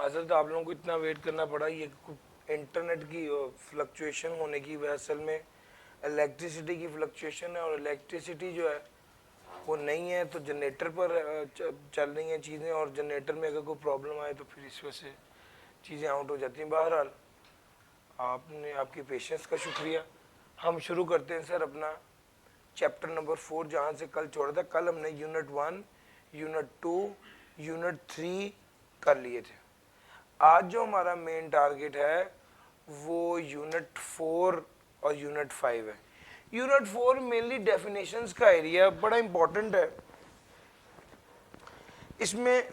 माजरत आप लोगों को इतना वेट करना पड़ा, ये इंटरनेट की फ्लक्चुएशन होने की वजह, असल में इलेक्ट्रिसिटी की फ्लक्चुएशन है, और इलेक्ट्रिसिटी जो है वो नहीं है, तो जनरेटर पर चल रही हैं चीज़ें, और जनरेटर में अगर कोई प्रॉब्लम आए तो फिर इस वजह से चीज़ें आउट हो जाती हैं। बहरहाल आपने, आपकी पेशेंस का शुक्रिया। हम शुरू करते हैं सर अपना चैप्टर नंबर 4 जहाँ से कल छोड़ा था। कल हमने यूनिट 1, यूनिट 2, यूनिट 3 कर लिए थे। आज जो हमारा मेन टारगेट है वो यूनिट 4 और यूनिट 5 है। यूनिट 4 मेनली डेफिनेशंस का एरिया बड़ा इंपॉर्टेंट है। इसमें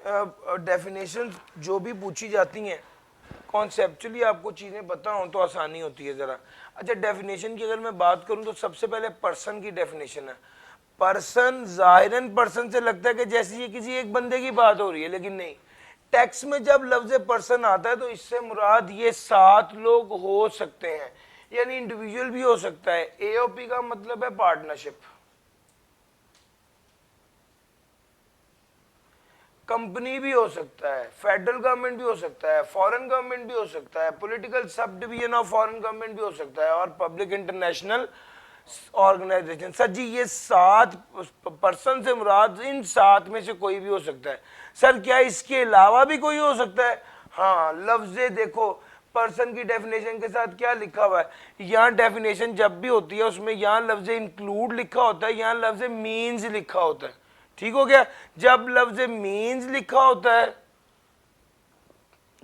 डेफिनेशंस जो भी पूछी जाती हैं, कॉन्सेप्चुअली आपको चीज़ें पता हो तो आसानी होती है ज़रा। अच्छा, डेफिनेशन की अगर मैं बात करूं तो सबसे पहले पर्सन की डेफिनेशन है। पर्सन, ज़ाहिरन पर्सन से लगता है कि जैसे ये किसी एक बंदे की बात हो रही है, लेकिन नहीं। टेक्स्ट में जब लफ्ज़ पर्सन आता है तो इससे मुराद ये 7 लोग हो सकते हैं, यानी इंडिविजुअल भी हो सकता है। एओपी का मतलब है पार्टनरशिप। कंपनी भी हो सकता है, फेडरल गवर्नमेंट भी हो सकता है, फॉरेन गवर्नमेंट भी हो सकता है, political sub division of foreign government भी हो सकता है, और public international organisation. Sir ji ये 7 पर्सन से मुराद इन 7 में से कोई भी हो सकता है। सर क्या इसके अलावा भी कोई हो सकता है? हाँ, लफ्ज़ देखो पर्सन की डेफिनेशन के साथ क्या लिखा हुआ है। यहाँ डेफिनेशन जब भी होती है उसमें यहाँ लफ्ज़ इंक्लूड लिखा होता है, यहाँ लफ्ज़ मीन्स लिखा होता है। ठीक हो गया। जब लफ्ज़ मीन्स लिखा होता है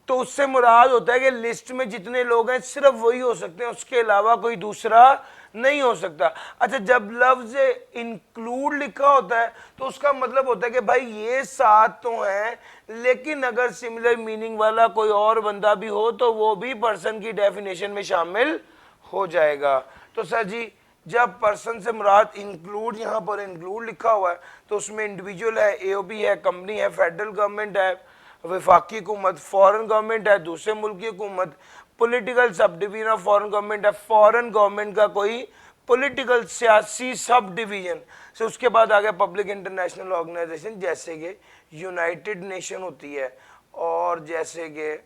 तो उससे मुराद होता है कि लिस्ट में जितने लोग हैं सिर्फ वही हो सकते हैं, उसके अलावा कोई दूसरा नहीं हो सकता। अच्छा, जब लफ्ज़ इंक्लूड लिखा होता है तो उसका मतलब होता है कि भाई ये 7 तो हैं, लेकिन अगर सिमिलर मीनिंग वाला कोई और बंदा भी हो तो वो भी पर्सन की डेफिनेशन में शामिल हो जाएगा। तो सर जी जब पर्सन से मुराद इंक्लूड, यहाँ पर इंक्लूड लिखा हुआ है तो उसमें इंडिविजुअल है, एओपी है, कंपनी है, फेडरल गवर्नमेंट है, वफाकी हुकूमत, फॉरेन गवर्नमेंट है, दूसरे मुल्क की हुकूमत, political sub division of foreign government है, फॉरेन गवर्नमेंट का कोई पॉलिटिकल सियासी सब डिवीजन से, उसके बाद आ गया पब्लिक इंटरनेशनल ऑर्गेनाइजेशन जैसे कि यूनाइटेड नेशन होती है, और जैसे कि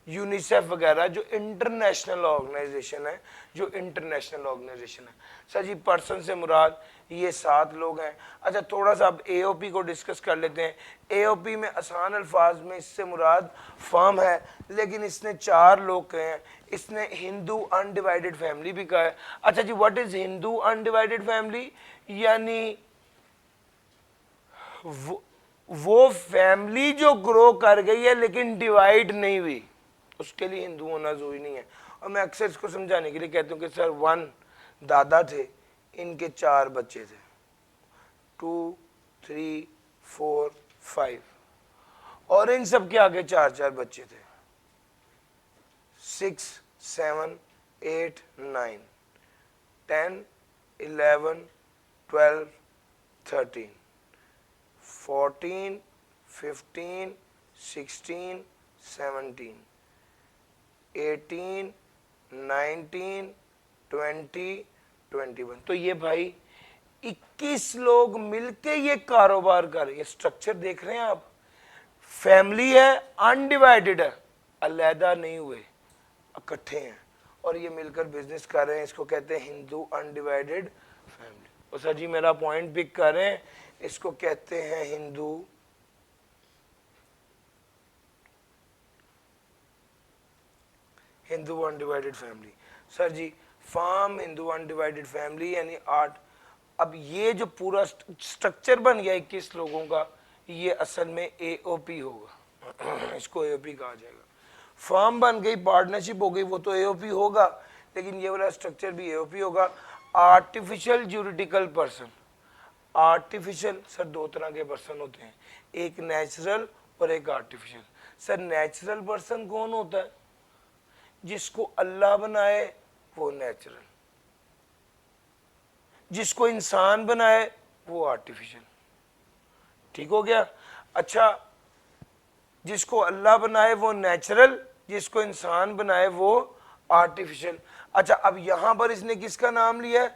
यूनिसेफ वगैरह जो इंटरनेशनल ऑर्गेनाइजेशन है, जो इंटरनेशनल ऑर्गेनाइजेशन है। सर जी पर्सन से मुराद ये 7 लोग हैं। अच्छा, थोड़ा सा अब एओपी को डिस्कस कर लेते हैं। एओपी में आसान अल्फाज में इससे मुराद फर्म है, लेकिन इसने 4 लोग कहे हैं। इसने हिंदू अनडिवाइडेड फैमिली भी कहा है। अच्छा जी, what is Hindu undivided family? यानी वो फैमिली जो ग्रो कर गई है लेकिन डिवाइड नहीं हुई, उसके लिए हिंदू होना जरूरी नहीं है। और मैं अक्सर इसको समझाने के लिए कहता हूँ कि सर 1 दादा थे, इनके 4 बच्चे थे, 2, 3, 4, 5, और इन सब के आगे 4 बच्चे थे, 6, 7, 8, 9, 10, 11, 12, 13, 14, 15, 16, 17, 18, 19, 20, 21। तो ये भाई 21 लोग मिलके ये कारोबार कर रहे हैं। स्ट्रक्चर देख रहे हैं आप, फैमिली है, अनडिवाइडेड है, अलहदा नहीं हुए, इकट्ठे हैं और ये मिलकर बिजनेस कर रहे हैं। इसको कहते हैं हिंदू अनडिवाइडेड फैमिली। और सर जी मेरा पॉइंट पिक कर रहे हैं, इसको कहते हैं हिंदू अनडिवाइडेड फैमिली। सर जी फार्म हिंदू अनडिवाइडेड फैमिली यानी 8। अब ये जो पूरा स्ट्रक्चर बन गया 21 लोगों का, ये असल में एओपी होगा। इसको एओपी कहा जाएगा। फर्म बन गई, पार्टनरशिप हो गई, वो तो एओपी होगा, लेकिन ये वाला स्ट्रक्चर भी एओपी होगा। Artificial juridical person. Artificial sir 2 तरह के पर्सन होते हैं, एक नेचुरल और एक आर्टिफिशियल। सर नेचुरल पर्सन कौन होता है? जिसको अल्लाह बनाए वो नेचुरल, जिसको इंसान बनाए वो आर्टिफिशियल। ठीक हो गया। अच्छा, जिसको अल्लाह बनाए वो नेचुरल, जिसको इंसान बनाए वो आर्टिफिशियल। अच्छा, अब यहां पर इसने किसका नाम लिया है?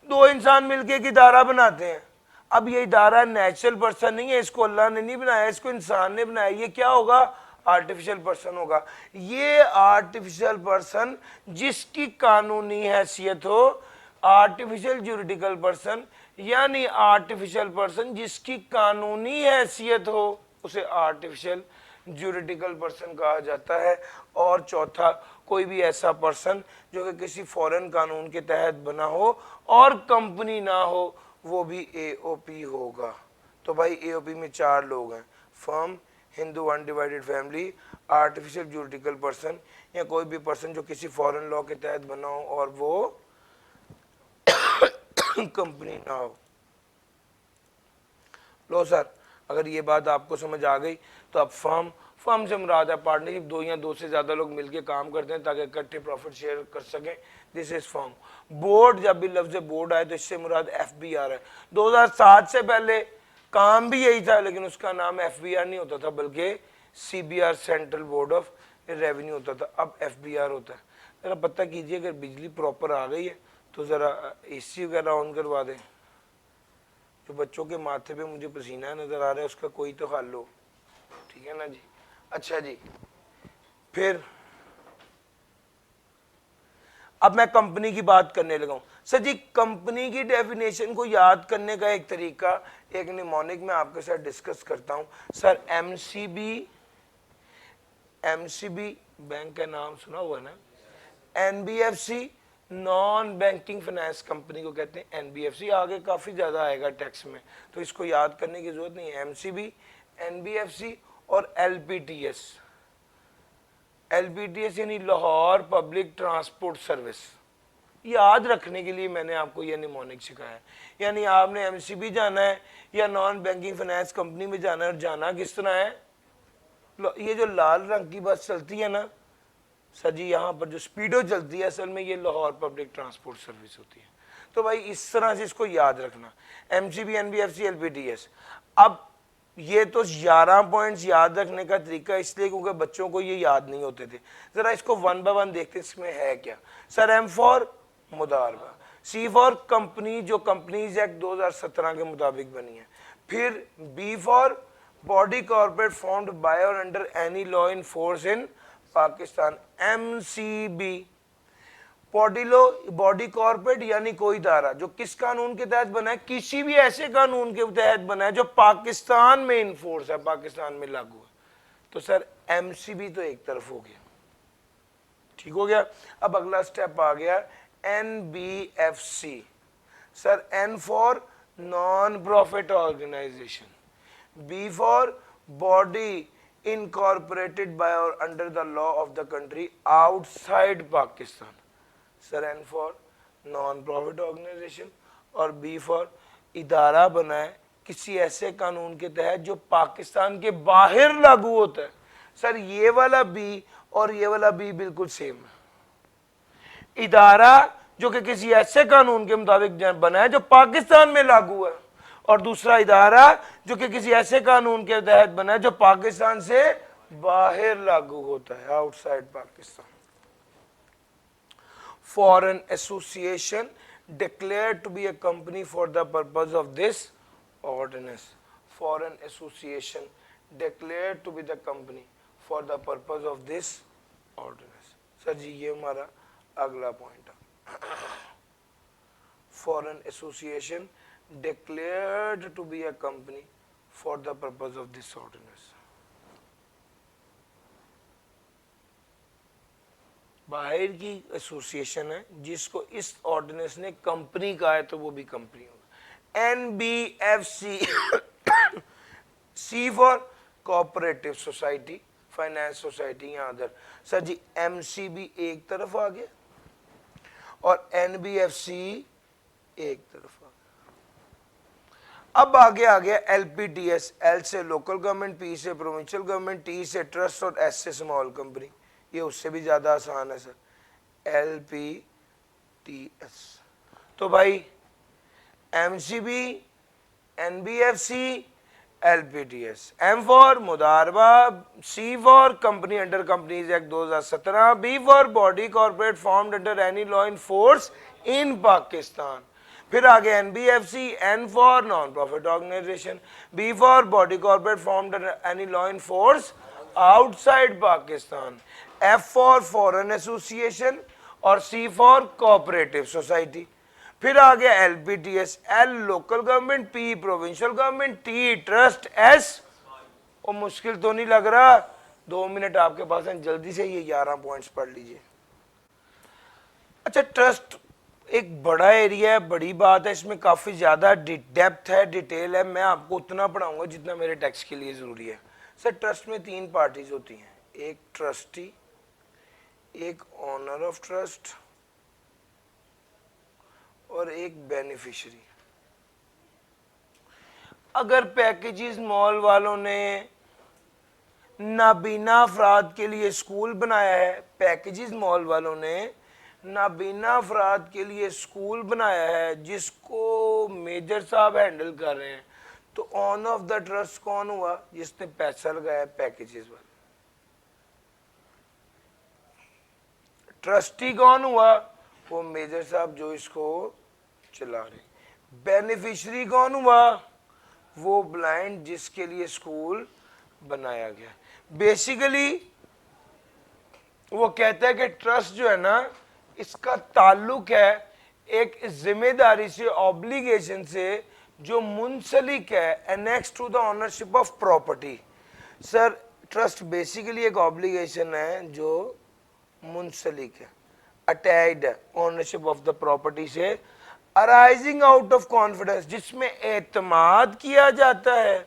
2 इंसान मिलके एक इदारा बनाते हैं। अब ये इदारा नेचुरल पर्सन नहीं है, इसको अल्लाह ने नहीं बनाया, इसको इंसान ने बनाया, ये क्या होगा, आर्टिफिशियल पर्सन होगा। ये आर्टिफिशियल पर्सन जिसकी कानूनी हैसियत हो, आर्टिफिशियल ज्यूरिडिकल पर्सन यानी आर्टिफिशियल पर्सन जिसकी कानूनी हैसियत हो, उसे आर्टिफिशियल ज्यूरिडिकल पर्सन कहा जाता है। और चौथा, कोई भी ऐसा पर्सन जो कि किसी फॉरेन कानून के तहत बना हो और कंपनी ना हो, वो भी एओपी होगा। तो भाई एओपी में 4 लोग हैं, firm, Hindu undivided family, artificial juridical person या कोई भी पर्सन जो किसी फॉरेन लॉ के तहत बना हो और वो कंपनी ना हो। लो सर, अगर ये बात आपको समझ आ गई तो अब फर्म से मुराद है पार्टनरशिप, 2 या 2 से ज्यादा लोग मिलकर काम करते हैं ताकि इकट्ठे प्रॉफिट शेयर कर सकें, दिस इज फर्म। बोर्ड, जब भी लफ्ज बोर्ड आए तो इससे मुराद एफबीआर है। 2007 से पहले काम भी यही था, लेकिन उसका नाम एफबीआर नहीं होता था बल्कि CBR, central board of revenue होता था, अब एफबीआर होता है। जरा पता कीजिए, अगर बिजली प्रॉपर आ गई है तो जरा एसी वगैरह ऑन करवा दें। जो बच्चों के माथे पे मुझे पसीना नजर आ रहा है उसका कोई तो हल हो, ठीक है ना जी। अच्छा जी, फिर अब मैं कंपनी की बात करने लगा हूं। सर जी, कंपनी की डेफिनेशन को याद करने का एक तरीका, एक निमोनिक मैं आपके साथ डिस्कस करता हूं। सर एमसीबी बैंक का नाम सुना हुआ ना, NBFC non banking finance company को कहते हैं एनबीएफसी, आगे काफी ज्यादा आएगा टैक्स में, तो इसको याद करने की जरूरत नहीं है। एमसीबी, एनबीएफसी और एलपीटीएस यानी लाहौर पब्लिक ट्रांसपोर्ट सर्विस। याद रखने के लिए मैंने आपको यह निमोनिक सिखाया है। यानी आपने एमसीबी जाना है या नॉन बैंकिंग फाइनेंस कंपनी में जाना है, और जाना किस तरह है, ये जो लाल रंग की बस चलती है ना सर जी, यहाँ पर जो स्पीडो चलती है असल में ये लाहौर पब्लिक ट्रांसपोर्ट सर्विस होती है। तो भाई इस तरह से इसको याद रखना, एमसीबी, एनबीएफसी, एलपीटीएस। अब ये तो 11 पॉइंट्स याद रखने का तरीका इसलिए क्योंकि बच्चों को ये याद नहीं होते थे। जरा इसको 1 बाय 1 देखते इसमें है क्या। सर एम फॉर मुदारबा, सी फॉर कंपनी जो कंपनीज एक्ट 2017 के मुताबिक बनी है, फिर B for body corporate formed by or under any law in force in Pakistan, MCB. Body corporate यानी कोई इदारा जो किस कानून के तहत बना है, किसी भी ऐसे कानून के तहत बना है जो पाकिस्तान में इनफोर्स है, पाकिस्तान में लागू है। तो सर एमसीबी तो एक तरफ हो गया, ठीक हो गया। अब अगला स्टेप आ गया NBFC. Sir N for non profit organisation, B for body incorporated by or under the law of the country outside Pakistan. Sir N for non profit organisation और बी फॉर इदारा बना है किसी ऐसे कानून के तहत जो पाकिस्तान के बाहर लागू होता है। सर ये वाला बी और ये वाला बी बिल्कुल सेम है। इदारा जो कि किसी ऐसे कानून के मुताबिक बना है जो पाकिस्तान में लागू है, और दूसरा इदारा जो कि किसी ऐसे कानून के तहत बना है जो पाकिस्तान से बाहर लागू होता है, outside Pakistan. Foreign association declared to be a company for the purpose of this ordinance. Foreign association declared to be the company for the purpose of this ordinance. Sir ji ये हमारा अगला पॉइंट है। Foreign association declared to be a company for the purpose of this ordinance. बाहर की association है जिसको इस ordinance ने कंपनी कहा है तो वो भी कंपनी होगा। NBFC, C for cooperative society, finance society या अदर। सर जी एमसीबी एक तरफ आ गया और एनबीएफसी एक तरफ आ गया। अब आगे आ गया एलपीटीएस, एल से लोकल गवर्नमेंट, पी से प्रोविंशियल गवर्नमेंट, टी से ट्रस्ट और एस से स्मॉल कंपनी। ये उससे भी ज्यादा आसान है सर, एलपीटीएस। तो भाई MCB, NBFC, LPTS. M for मुदारबा, C for company under companies act 2017, B for body corporate formed under any law in force in Pakistan, फिर आगे NBFC, N for non profit organisation, B for body corporate formed any law in force outside Pakistan, F for foreign association और C for cooperative society. फिर आ गया LPTS, L local government, P provincial government, T trust, S और मुश्किल तो नहीं लग रहा, 2 मिनट आपके पास हैं, जल्दी से ये 11 पॉइंट्स पढ़ लीजिए। अच्छा, ट्रस्ट एक बड़ा एरिया है, बड़ी बात है, इसमें काफी ज्यादा डेप्थ है, डिटेल है, मैं आपको उतना पढ़ाऊंगा जितना मेरे टेक्स्ट के लिए जरूरी है। सर ट्रस्ट में 3 पार्टीज होती हैं, एक ट्रस्टी, एक ऑनर ऑफ ट्रस्ट और एक बेनिफिशियरी। अगर पैकेजेस मॉल वालों ने नाबीना अफराद के लिए स्कूल बनाया है, पैकेजेस मॉल वालों ने नाबीना अफराद के लिए स्कूल बनाया है जिसको मेजर साहब हैंडल कर रहे हैं, तो ऑन ऑफ द ट्रस्ट कौन हुआ? जिसने पैसा लगाया पैकेजेस वाला। ट्रस्टी कौन हुआ? वो मेजर साहब जो इसको चला रहे। बेनिफिशियरी कौन हुआ? वो ब्लाइंड जिसके लिए स्कूल बनाया गया। बेसिकली वो कहता है कि ट्रस्ट जो है ना, इसका ताल्लुक है एक जिम्मेदारी से, ऑब्लिगेशन से जो मुंसलिक है, annex to the ownership of property. Sir trust basically एक ऑब्लिगेशन है जो मुंसलिक है, अटैच्ड है ओनरशिप ऑफ द प्रॉपर्टी से, अराइजिंग आउट ऑफ कॉन्फिडेंस, जिसमें एतमाद किया जाता है,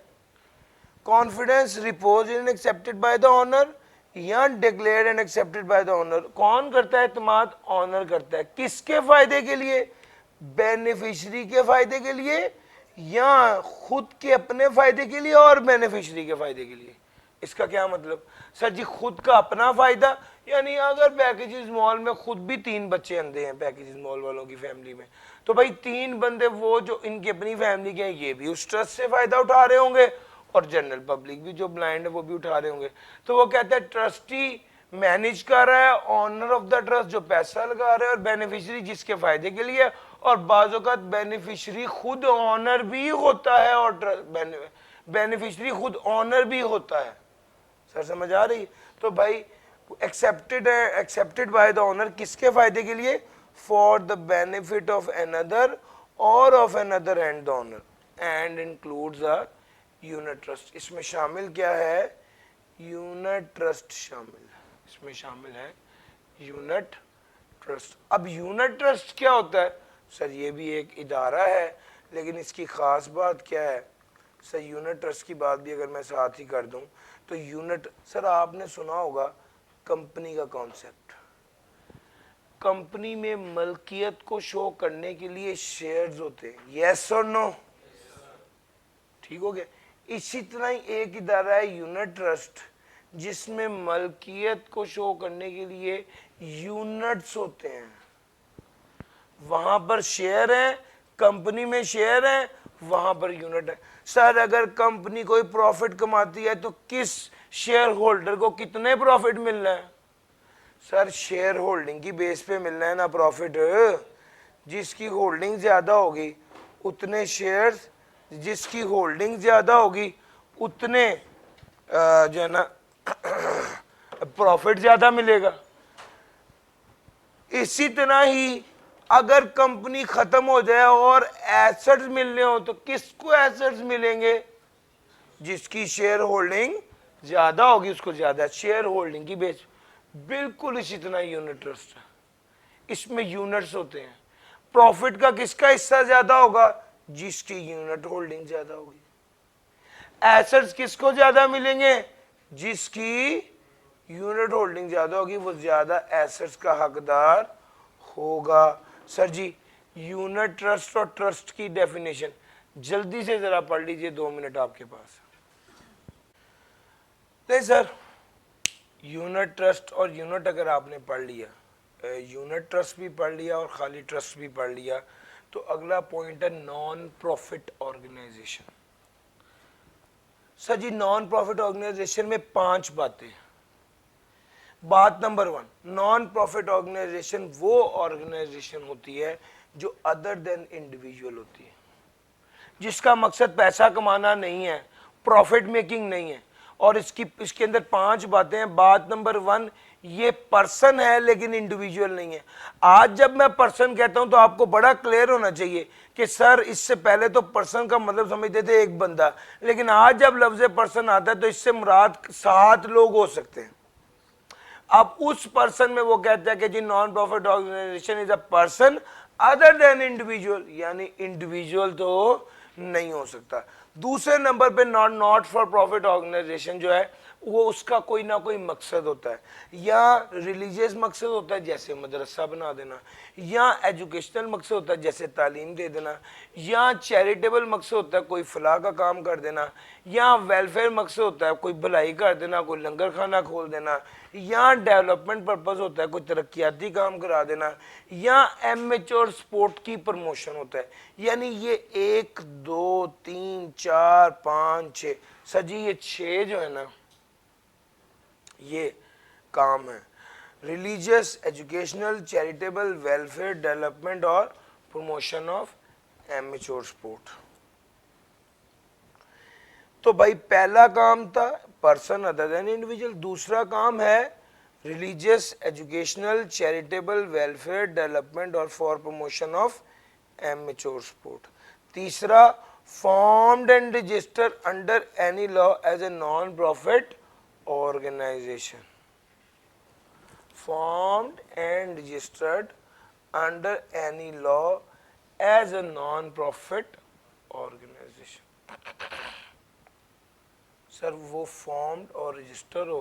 confidence repose in accepted by the owner या declared and accepted by the owner. कौन करता है एतमाद? ऑनर करता है। किसके फायदे के लिए? बेनिफिशियरी के फायदे के लिए या खुद के अपने फायदे के लिए और बेनिफिशियरी के फायदे के लिए? इसका क्या मतलब? सर जी खुद का अपना फायदा, यानी अगर पैकेजेस मॉल में खुद भी 3 बच्चे अंधे हैं पैकेजेस मॉल वालों की फैमिली में, तो भाई 3 बंदे वो जो इनकी अपनी फैमिली के हैं, ये भी उस ट्रस्ट से फायदा उठा रहे होंगे और जनरल पब्लिक भी जो ब्लाइंड है वो भी उठा रहे होंगे। तो वो कहता है ट्रस्टी मैनेज कर रहा है, ऑनर ऑफ द ट्रस्ट जो पैसा लगा रहा है, और बेनिफिशियरी जिसके फायदे के लिए, और बाज़ औक़ात बेनिफिशियरी खुद ऑनर भी होता है और बेनिफिशियरी खुद ऑनर भी होता है। सर समझ आ रही? तो भाई एक्सेप्टेड है, एक्सेप्टेड बाय द ऑनर किसके फायदे के लिए? For the benefit of another or of another and the owner, and includes a unit trust. इसमें शामिल क्या है? यूनिट ट्रस्ट शामिल है, इसमें शामिल है यूनिट ट्रस्ट। अब यूनिट ट्रस्ट क्या होता है? सर ये भी एक इदारा है, लेकिन इसकी खास बात क्या है? सर यूनिट ट्रस्ट की बात भी अगर मैं साथ ही कर दूं तो यूनिट, सर आपने सुना होगा कंपनी का कॉन्सेप्ट, कंपनी में मलकियत को शो करने के लिए शेयर्स होते हैं, यस और नो? ठीक हो गया। इसी तरह ही एक इदारा है यूनिट ट्रस्ट, जिसमें मलकियत को शो करने के लिए यूनिट्स होते हैं, वहां पर शेयर है, कंपनी में शेयर है, वहां पर यूनिट है। सर अगर कंपनी कोई प्रॉफिट कमाती है तो किस शेयर होल्डर को कितने प्रॉफिट मिल रहा है? सर शेयर होल्डिंग की बेस पे मिलना है ना प्रॉफिट। जिसकी होल्डिंग ज्यादा होगी उतने शेयर्स, जिसकी होल्डिंग ज्यादा होगी उतने जो है ना प्रॉफिट ज्यादा मिलेगा। इसी तरह ही अगर कंपनी खत्म हो जाए और एसेट्स मिलने हो तो किसको एसेट्स मिलेंगे? जिसकी शेयर होल्डिंग ज्यादा होगी उसको ज्यादा, शेयर होल्डिंग की बेस। बिल्कुल इसी तरह यूनिट ट्रस्ट है, इसमें यूनिट्स होते हैं। प्रॉफिट का किसका हिस्सा ज्यादा होगा? जिसकी यूनिट होल्डिंग ज्यादा होगी। एसेट्स किसको ज्यादा मिलेंगे? जिसकी यूनिट होल्डिंग ज्यादा होगी वो ज्यादा एसेट्स का हकदार होगा। सर जी यूनिट ट्रस्ट और ट्रस्ट की डेफिनेशन जल्दी से जरा पढ़ लीजिए, 2 मिनट आपके पास। नहीं सर यूनिट ट्रस्ट और यूनिट अगर आपने पढ़ लिया, यूनिट ट्रस्ट भी पढ़ लिया और खाली ट्रस्ट भी पढ़ लिया, तो अगला पॉइंट है नॉन प्रॉफिट ऑर्गेनाइजेशन। सर जी नॉन प्रॉफिट ऑर्गेनाइजेशन में 5 बातें। बात नंबर 1, नॉन प्रॉफिट ऑर्गेनाइजेशन वो ऑर्गेनाइजेशन होती है जो अदर देन इंडिविजुअल होती है, जिसका मकसद पैसा कमाना नहीं है, प्रॉफिट मेकिंग नहीं है। और इसके अंदर 5 बातें हैं। बात नंबर 1, ये पर्सन है लेकिन इंडिविजुअल नहीं है। आज जब मैं पर्सन कहता हूं तो आपको बड़ा क्लियर होना चाहिए कि सर इससे पहले तो पर्सन का मतलब समझते थे एक बंदा, लेकिन आज जब लफ्ज पर्सन आता है तो इससे मुराद 7 लोग हो सकते हैं। अब उस पर्सन में वो कहता है कि जी non profit organization is a person other than individual, यानी इंडिविजुअल तो नहीं हो सकता। दूसरे नंबर पे नॉट फॉर प्रॉफिट ऑर्गेनाइजेशन जो है वो उसका कोई ना कोई मकसद होता है, या रिलीजियस मकसद होता है जैसे मदरसा बना देना, या एजुकेशनल मकसद होता है जैसे तालीम दे देना, या चैरिटेबल मकसद होता है कोई फलाह का काम कर देना, या वेलफेयर मकसद होता है कोई भलाई कर देना, कोई लंगर खाना खोल देना, या डेवलपमेंट पर्पस होता है कोई तरक्याती काम करा देना, या एमेच्योर स्पोर्ट की प्रमोशन होता है। यानी ये 1 2 3 4 5 6 सजी ये 6 जो है ना ये काम है। Religious, educational, charitable, welfare, development और प्रमोशन ऑफ एमेच्योर स्पोर्ट। तो भाई पहला काम था पर्सन अदर देन इंडिविजुअल, दूसरा काम है religious, educational, charitable, welfare, development or for promotion of amateur sport. तीसरा formed and registered under any law as a non profit organization, formed and registered under any law as a non-profit organization। सर वो formed और register हो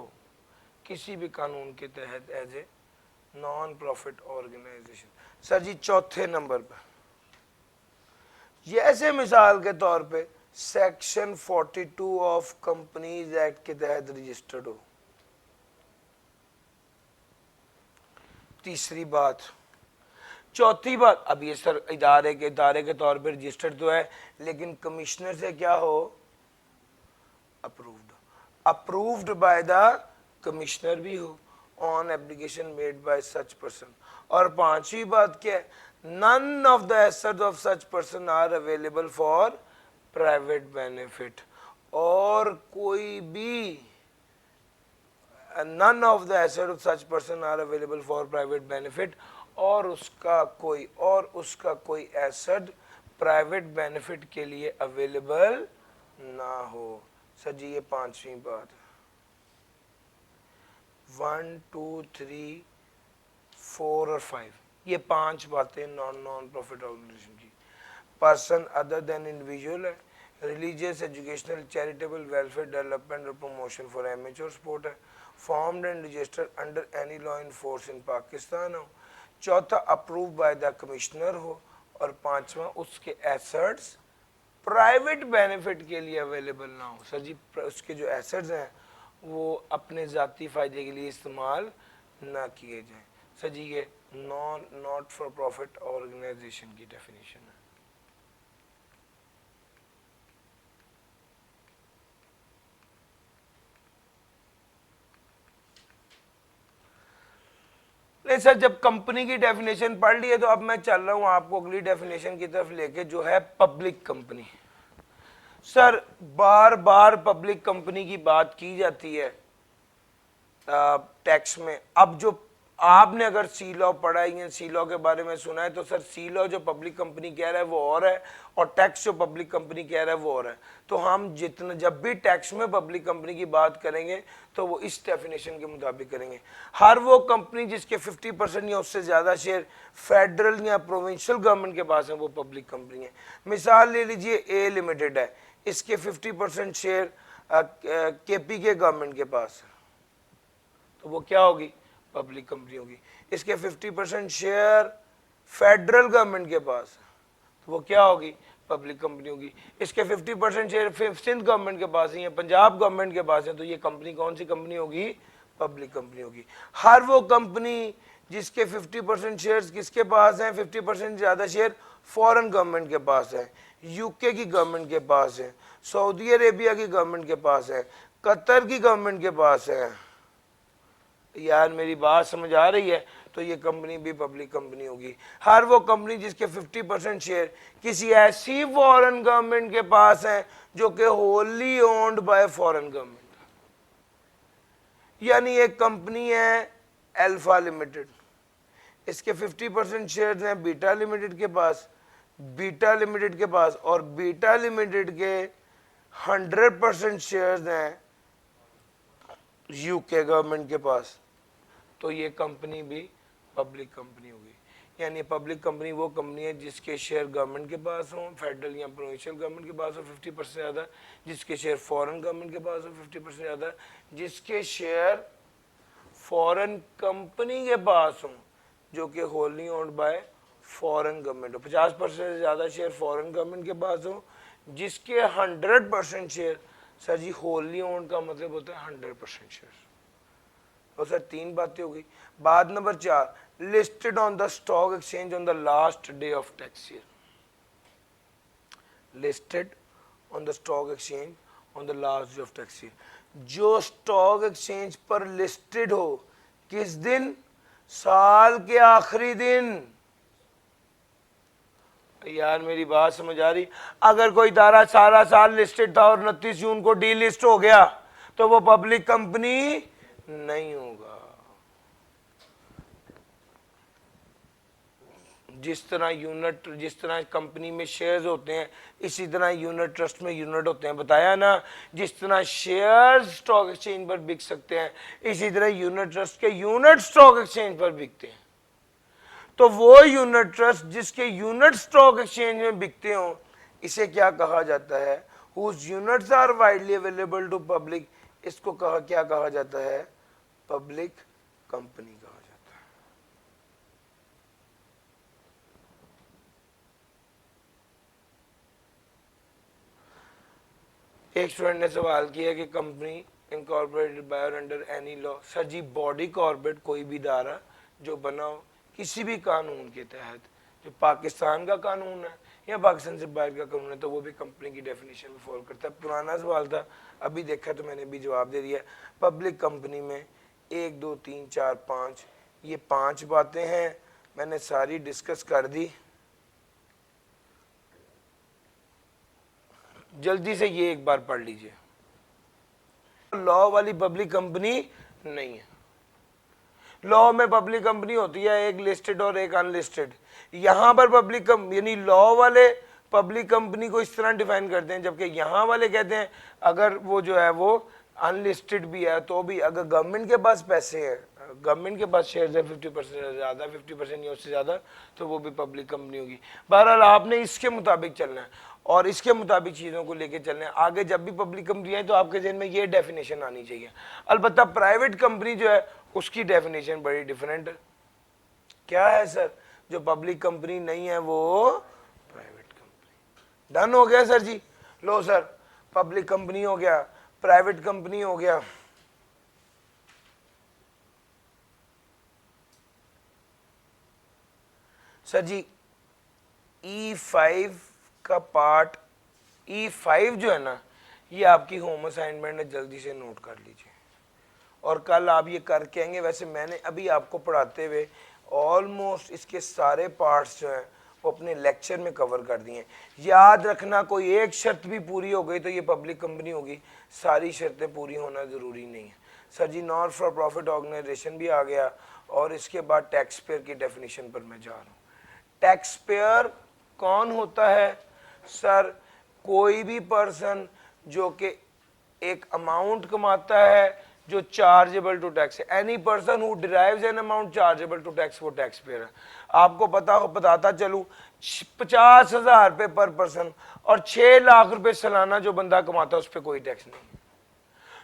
किसी भी कानून के तहत as a non profit organization. Sir ji चौथे नंबर पर जैसे मिसाल के तौर पे सेक्शन 42 ऑफ कंपनीज एक्ट के तहत रजिस्टर्ड हो। तीसरी बात। चौथी बात, अब ये सर इदारे के तौर पे रजिस्टर्ड तो है लेकिन कमिश्नर से क्या हो, अप्रूव्ड बाय द कमिश्नर भी हो on application made by such person. और पांचवी बात क्या है, none of the assets of such person are available for private benefit. और कोई भी none of the asset of such person are available for private benefit, और उसका कोई एसेट प्राइवेट बेनिफिट के लिए अवेलेबल ना हो। सर जी ये पांचवी बात। 1 2 3 4 और 5 ये 5 बातें नॉन प्रॉफिट ऑर्गेनाइजेशन की। पर्सन अदर देन इंडिविजुअल है, religious, educational, charitable, welfare, development और प्रमोशन फॉर एमेच्योर स्पोर्ट है, formed and registered under any law in force in Pakistan हो, चौथा अप्रूव बाय द कमिश्नर हो, और पांचवा उसके एसेट्स प्राइवेट बेनिफिट के लिए अवेलेबल ना हो। सर जी उसके जो एसेट्स हैं वो अपने ज़ाती फ़ायदे के लिए इस्तेमाल ना किए जाएं। सर जी ये नॉट फॉर प्रॉफिट ऑर्गेनाइजेशन की डेफिनेशन है। नहीं सर जब कंपनी की डेफिनेशन पढ़ ली है तो अब मैं चल रहा हूं आपको अगली डेफिनेशन की तरफ लेके, जो है पब्लिक कंपनी। सर बार बार पब्लिक कंपनी की बात की जाती है टैक्स में। अब जो आपने अगर सी लॉ पढ़ा है या सी लॉ के बारे में सुना है तो सर सी लॉ जो पब्लिक कंपनी कह रहा है वो और है, और टैक्स जो पब्लिक कंपनी कह रहा है वो और है। तो हम जब भी टैक्स में पब्लिक कंपनी की बात करेंगे तो वो इस डेफिनेशन के मुताबिक करेंगे। हर वो कंपनी जिसके 50% या उससे ज़्यादा शेयर फेडरल या प्रोविंशियल गवर्नमेंट के पास है वो पब्लिक कंपनी है। मिसाल ले लीजिए ए लिमिटेड है, इसके 50% शेयर केपी के गवर्नमेंट के पास है तो वो क्या होगी, पब्लिक कंपनी होगी। इसके 50% शेयर फेडरल गवर्नमेंट के पास तो वो क्या होगी, पब्लिक कंपनी होगी। इसके 50% शेयर सिंध गवर्नमेंट के पास ही है, पंजाब गवर्नमेंट के पास है, तो ये कंपनी कौन सी कंपनी होगी, पब्लिक कंपनी होगी। हर वो कंपनी जिसके 50% शेयर्स किसके पास हैं, 50% ज़्यादा शेयर फॉरेन गवर्नमेंट के पास है, यूके की गवर्नमेंट के पास है, सऊदी अरेबिया की गवर्नमेंट के पास है, कतर की गवर्नमेंट के पास है। यार मेरी बात समझ आ रही है। तो ये कंपनी भी पब्लिक कंपनी होगी। हर वो कंपनी जिसके 50% शेयर किसी ऐसी फॉरेन गवर्नमेंट के पास है जो कि wholly owned by foreign government, यानी एक कंपनी है अल्फा लिमिटेड, इसके 50% शेयर्स हैं बीटा लिमिटेड के पास, बीटा लिमिटेड के पास, और बीटा लिमिटेड के 100% शेयर्स हैं यूके गवर्नमेंट के पास, तो ये कंपनी भी पब्लिक कंपनी होगी। यानी पब्लिक कंपनी वो कंपनी है जिसके शेयर गवर्नमेंट के पास हो, फेडरल या प्रोविंशियल गवर्नमेंट के पास हो 50% ज़्यादा, जिसके शेयर फॉरेन गवर्नमेंट के पास हो 50% ज़्यादा, जिसके शेयर फॉरेन कंपनी के पास हो जो कि wholly owned by foreign government हो, 50% से ज़्यादा शेयर फॉरेन गवर्नमेंट के पास हो, जिसके 100% शेयर, सर जी होली ओन्ड का मतलब होता है 100% शेयर। तो सर 3 बातें हो गई। बात number 4, listed on the stock exchange on the last day of tax year, listed on the stock exchange on the last day of tax year, जो स्टॉक एक्सचेंज पर लिस्टेड हो किस दिन, साल के आखिरी दिन। यार मेरी बात समझ आ रही? अगर कोई इदारा सारा साल लिस्टेड था और 29 जून को डी लिस्ट हो गया तो वो पब्लिक कंपनी नहीं होगा। जिस तरह कंपनी में शेयर्स होते हैं इसी तरह यूनिट ट्रस्ट में यूनिट होते हैं, बताया ना। जिस तरह शेयर्स स्टॉक एक्सचेंज पर बिक सकते हैं इसी तरह यूनिट ट्रस्ट के यूनिट स्टॉक एक्सचेंज पर बिकते हैं। तो वो यूनिट ट्रस्ट जिसके यूनिट स्टॉक एक्सचेंज में बिकते हो इसे क्या कहा जाता है, whose units are widely available to public, इसको क्या कहा जाता है, पब्लिक कंपनी कहा जाता है। एक स्टूडेंट ने सवाल किया कि company incorporated bye or under any law. Sir ji body corporate कोई भी इदारा जो बना हो किसी भी कानून के तहत, जो पाकिस्तान का कानून है या पाकिस्तान से बाहर का कानून है, तो वो भी कंपनी की डेफिनेशन में फॉलो करता है। पुराना सवाल था, अभी देखा तो मैंने भी जवाब दे दिया। पब्लिक कंपनी में 1 2 3 4 5 ये 5 बातें हैं, मैंने सारी डिस्कस कर दी। जल्दी से ये एक बार पढ़ लीजिए। लॉ वाली पब्लिक कंपनी नहीं है। लॉ में पब्लिक कंपनी होती है एक लिस्टेड और एक अनलिस्टेड। यहां पर पब्लिक यानी लॉ वाले पब्लिक कंपनी को इस तरह डिफाइन करते हैं, जबकि यहां वाले कहते हैं अगर वो जो है वो अनलिस्टेड भी है तो भी अगर गवर्नमेंट के पास पैसे हैं, गवर्नमेंट के पास शेयर है 50% से ज़्यादा, 50% या उससे ज़्यादा, तो वो भी पब्लिक कंपनी होगी। बहरहाल आपने इसके मुताबिक चलना है और इसके मुताबिक चीज़ों को लेके चलना है। आगे जब भी पब्लिक कंपनी आए तो आपके जहन में ये डेफिनेशन आनी चाहिए। अलबत्ता प्राइवेट कंपनी जो है उसकी डेफिनेशन बड़ी डिफरेंट है। क्या है सर? जो पब्लिक कंपनी नहीं है वो प्राइवेट कंपनी। डन हो गया सर जी? लो सर, पब्लिक कंपनी हो गया, प्राइवेट कंपनी हो गया। सर जी E5 का पार्ट, E5 जो है ना, ये आपकी होम असाइनमेंट है, जल्दी से नोट कर लीजिए और कल आप ये करके आएंगे। वैसे मैंने अभी आपको पढ़ाते हुए ऑलमोस्ट इसके सारे पार्ट्स जो हैं वो अपने लेक्चर में कवर कर दिए हैं। याद रखना कोई एक शर्त भी पूरी हो गई तो ये पब्लिक कंपनी होगी, सारी शर्तें पूरी होना ज़रूरी नहीं है। Sir ji not for profit organisation भी आ गया और इसके बाद टैक्स पेयर की डेफिनेशन पर मैं जा रहा हूँ। टैक्स पेयर कौन होता है? सर कोई भी पर्सन जो कि एक अमाउंट कमाता है जो चार्जेबल टू टैक्स है। Any person who derives an amount chargeable to tax वो टैक्स पेयर है। आपको बताता चलूं 50,000 रुपये पर पर्सन और 6 लाख रुपए सालाना जो बंदा कमाता है उस पर कोई टैक्स नहीं है।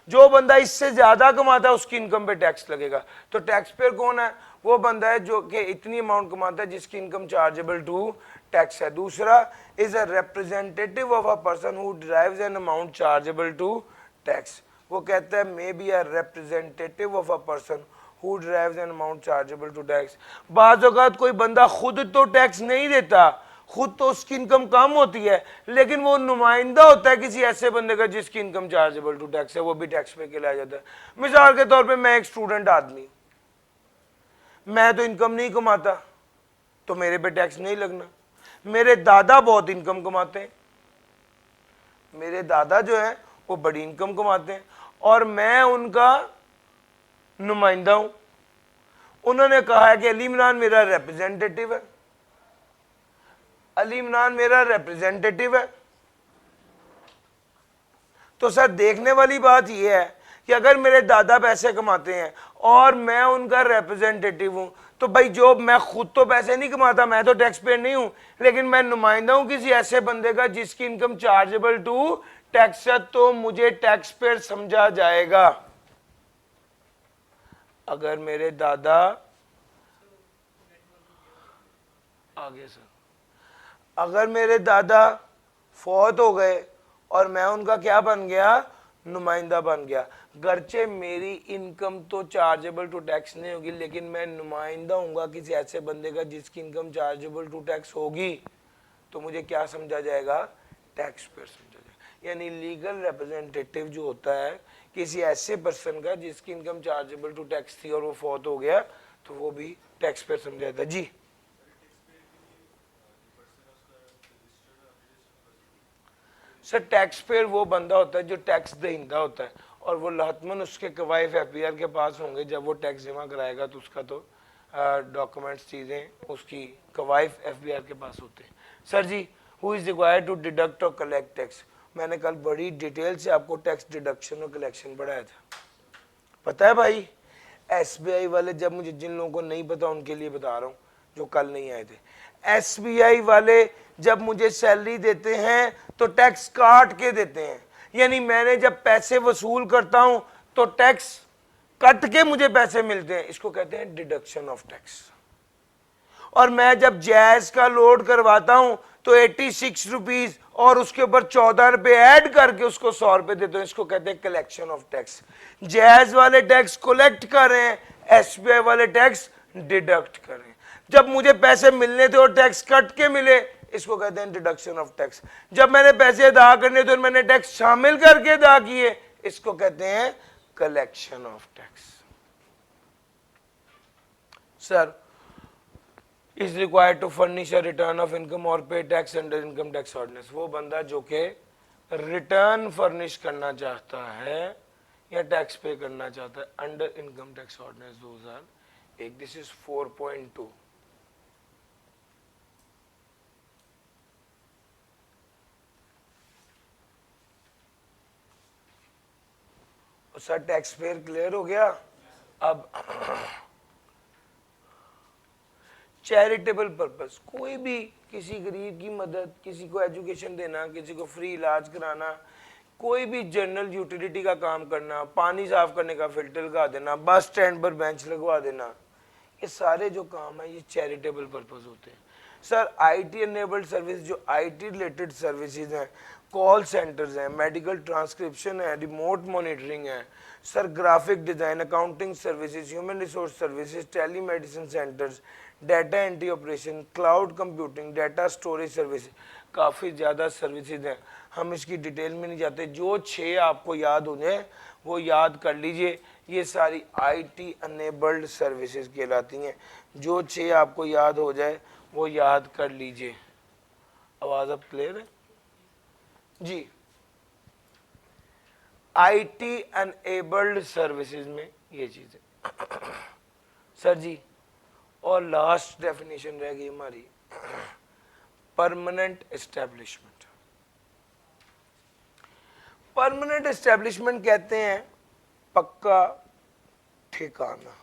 जो बंदा इससे ज्यादा कमाता है उसकी इनकम पे टैक्स लगेगा। तो टैक्स पेयर कौन है? वो बंदा है जो कि इतनी अमाउंट कमाता है जिसकी इनकम चार्जेबल टू टैक्स है। दूसरा is a representative of a person who derives an amount chargeable to tax. वो कहता है may be a representative of a person who derives an amount chargeable to tax. बाज़ औक़ात कोई बंदा खुद तो टैक्स नहीं देता, खुद तो उसकी इनकम कम होती है, लेकिन वो नुमाइंदा होता है किसी ऐसे बंदे का जिसकी इनकम चार्जेबल टू टैक्स है, वो भी टैक्स पे कहलाया जाता है। मिसाल के तौर पे मैं एक स्टूडेंट आदमी, मैं तो इनकम नहीं कमाता तो मेरे पे टैक्स नहीं लगना। मेरे दादा बहुत इनकम कमाते हैं, मेरे दादा जो है वो बड़ी इनकम कमाते हैं और मैं उनका नुमाइंदा हूं। उन्होंने कहा है कि अली इमरान मेरा रिप्रेजेंटेटिव है, अली इमरान मेरा रिप्रेजेंटेटिव है। तो सर देखने वाली बात यह है कि अगर मेरे दादा पैसे कमाते हैं और मैं उनका रिप्रेजेंटेटिव हूं, तो भाई जो मैं खुद तो पैसे नहीं कमाता, मैं तो टैक्स पेयर नहीं हूं, लेकिन मैं नुमाइंदा हूं किसी ऐसे बंदे का जिसकी इनकम चार्जेबल टू टैक्स है, तो मुझे टैक्स पेयर समझा जाएगा। अगर मेरे दादा आगे सर, अगर मेरे दादा फौत हो गए और मैं उनका क्या बन गया, नुमाइंदा बन गया, गर्चे मेरी इनकम तो चार्जेबल टू टैक्स नहीं होगी, लेकिन मैं नुमाइंदा हूँगा किसी ऐसे बंदे का जिसकी इनकम चार्जेबल टू टैक्स होगी, तो मुझे क्या समझा जाएगा, टैक्स पेयर समझा जाएगा। यानी लीगल रिप्रेजेंटेटिव जो होता है किसी ऐसे पर्सन का जिसकी इनकम चार्जेबल टू टैक्स थी और वो फौत हो गया, तो वो भी टैक्स पेयर समझा जाता है। जी सर, टैक्स पेयर वो बंदा होता है जो टैक्स दहिंदा होता है और वो लातमन उसके कवायफ एफबीआर के पास होंगे। जब वो टैक्स जमा कराएगा तो उसका तो डॉक्यूमेंट्स चीज़ें उसकी कवायफ एफबीआर के पास होते हैं। Sir ji, who is required to deduct और कलेक्ट टैक्स? मैंने कल बड़ी डिटेल से आपको टैक्स डिडक्शन और कलेक्शन पढ़ाया था, पता है भाई। एसबीआई वाले, जब मुझे जिन लोगों को नहीं पता उनके लिए बता रहा हूँ जो कल नहीं आए थे, एसबीआई वाले जब मुझे सैलरी देते हैं तो टैक्स काट के देते हैं। यानी मैंने जब पैसे वसूल करता हूं तो टैक्स कट के मुझे पैसे मिलते हैं, इसको कहते हैं डिडक्शन ऑफ टैक्स। और मैं जब जैज का लोड करवाता हूं तो 86 रुपीज और उसके ऊपर 14 रुपए ऐड करके उसको 100 रुपए देते हैं, इसको कहते हैं कलेक्शन ऑफ टैक्स। जैज वाले टैक्स कलेक्ट कर रहे हैं, एसबीआई वाले टैक्स डिडक्ट कर रहे हैं। जब मुझे पैसे मिलने थे और टैक्स कट के मिले, इसको कहते हैं डिडक्शन ऑफ टैक्स। जब मैंने पैसे अदा करने थे और मैंने टैक्स शामिल करके अदा किए, इसको कहते हैं collection of tax. Sir, is required to furnish a return of income और pay tax under income tax ordinance? वो बंदा जो के रिटर्न फर्निश करना चाहता है या टैक्स पे करना चाहता है under income tax ordinance 2001। This is 4.2। Sir taxpayer clear हो गया। अब चैरिटेबल पर्पस, कोई भी किसी गरीब की मदद, किसी को एजुकेशन देना, किसी को फ्री इलाज कराना, कोई भी जनरल यूटिलिटी का काम करना, पानी साफ करने का फिल्टर लगा देना, बस स्टैंड पर बेंच लगवा देना, ये सारे जो काम है ये चैरिटेबल पर्पस होते हैं। सर आईटी एनेबल्ड सर्विस, जो आईटी रिलेटेड सर्विसेज हैं, कॉल सेंटर्स हैं, मेडिकल ट्रांसक्रिप्शन है, रिमोट मॉनिटरिंग है, sir graphic design, accounting services, human resource services, telemedicine centres, data entry operation, cloud computing, data storage service, काफ़ी ज़्यादा services हैं। हम इसकी डिटेल में नहीं जाते, जो 6 आपको याद हो जाए वो याद कर लीजिए। ये सारी आईटी अनेबल्ड सर्विसेज कहलाती हैं। जो 6 आपको याद हो जाए वो याद कर लीजिए। आवाज़ अब क्लियर है जी? आईटी अनेबल्ड सर्विसेज में ये चीज़ें। सर जी, और लास्ट डेफिनेशन रह गई हमारी, परमानेंट एस्टेब्लिशमेंट। परमानेंट एस्टेब्लिशमेंट कहते हैं पक्का ठिकाना।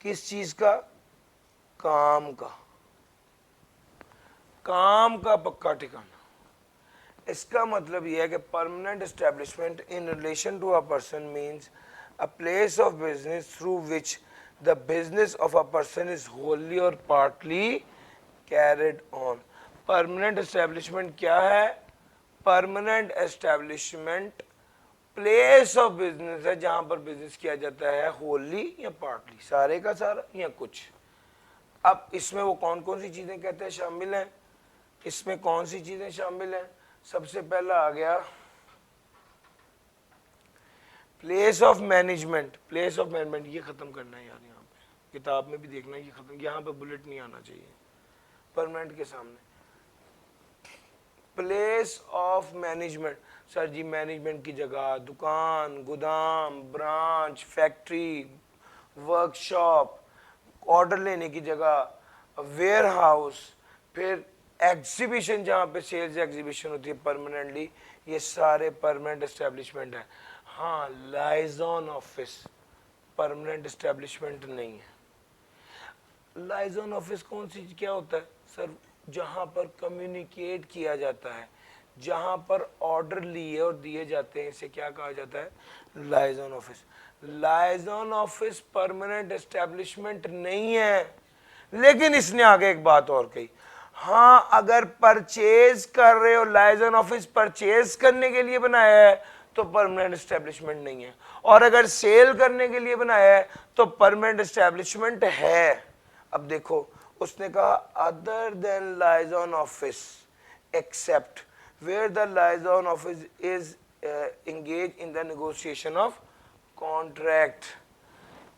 किस चीज का? काम का। काम का पक्का ठिकाना। इसका मतलब यह है कि permanent establishment in relation to a person means a place of business through which the business of a person is wholly or partly carried on। permanent establishment क्या है? permanent establishment place of business है जहां पर business किया जाता है wholly या partly, सारे का सारा या कुछ। अब इसमें वो कौन कौन सी चीजें कहते हैं शामिल हैं? इसमें कौन सी चीजें शामिल हैं? सबसे पहला आ गया place of management. Place of management ये खत्म करना है यार यहाँ पे। किताब में भी देखना ये खत्म, यहाँ पे बुलेट नहीं आना चाहिए परमानेंट के सामने। Place of management, sir ji management की जगह दुकान, गोदाम, ब्रांच, फैक्ट्री, वर्कशॉप, ऑर्डर लेने की जगह, वेयर हाउस, फिर एग्जीबिशन जहाँ पे सेल्स एग्जीबिशन होती है परमानेंटली, ये सारे परमानेंट एस्टेब्लिशमेंट है। हाँ, लाइजॉन ऑफिस परमानेंट एस्टेब्लिशमेंट नहीं है। लाइजॉन ऑफिस कौन सी क्या होता है सर? जहाँ पर कम्युनिकेट किया जाता है, जहाँ पर ऑर्डर लिए और दिए जाते हैं, इसे क्या कहा जाता है? लाइजॉन ऑफिस। लाइजॉन ऑफिस परमानेंट एस्टेब्लिशमेंट नहीं है, लेकिन इसने आगे एक बात और कही, हाँ अगर परचेज कर रहे हो, लाइजॉन ऑफिस परचेज करने के लिए बनाया है तो परमानेंट एस्टेब्लिशमेंट नहीं है, और अगर सेल करने के लिए बनाया है तो परमानेंट एस्टेब्लिशमेंट है। अब देखो उसने कहा other than liaison office except where the liaison office is engage in the negotiation of contract,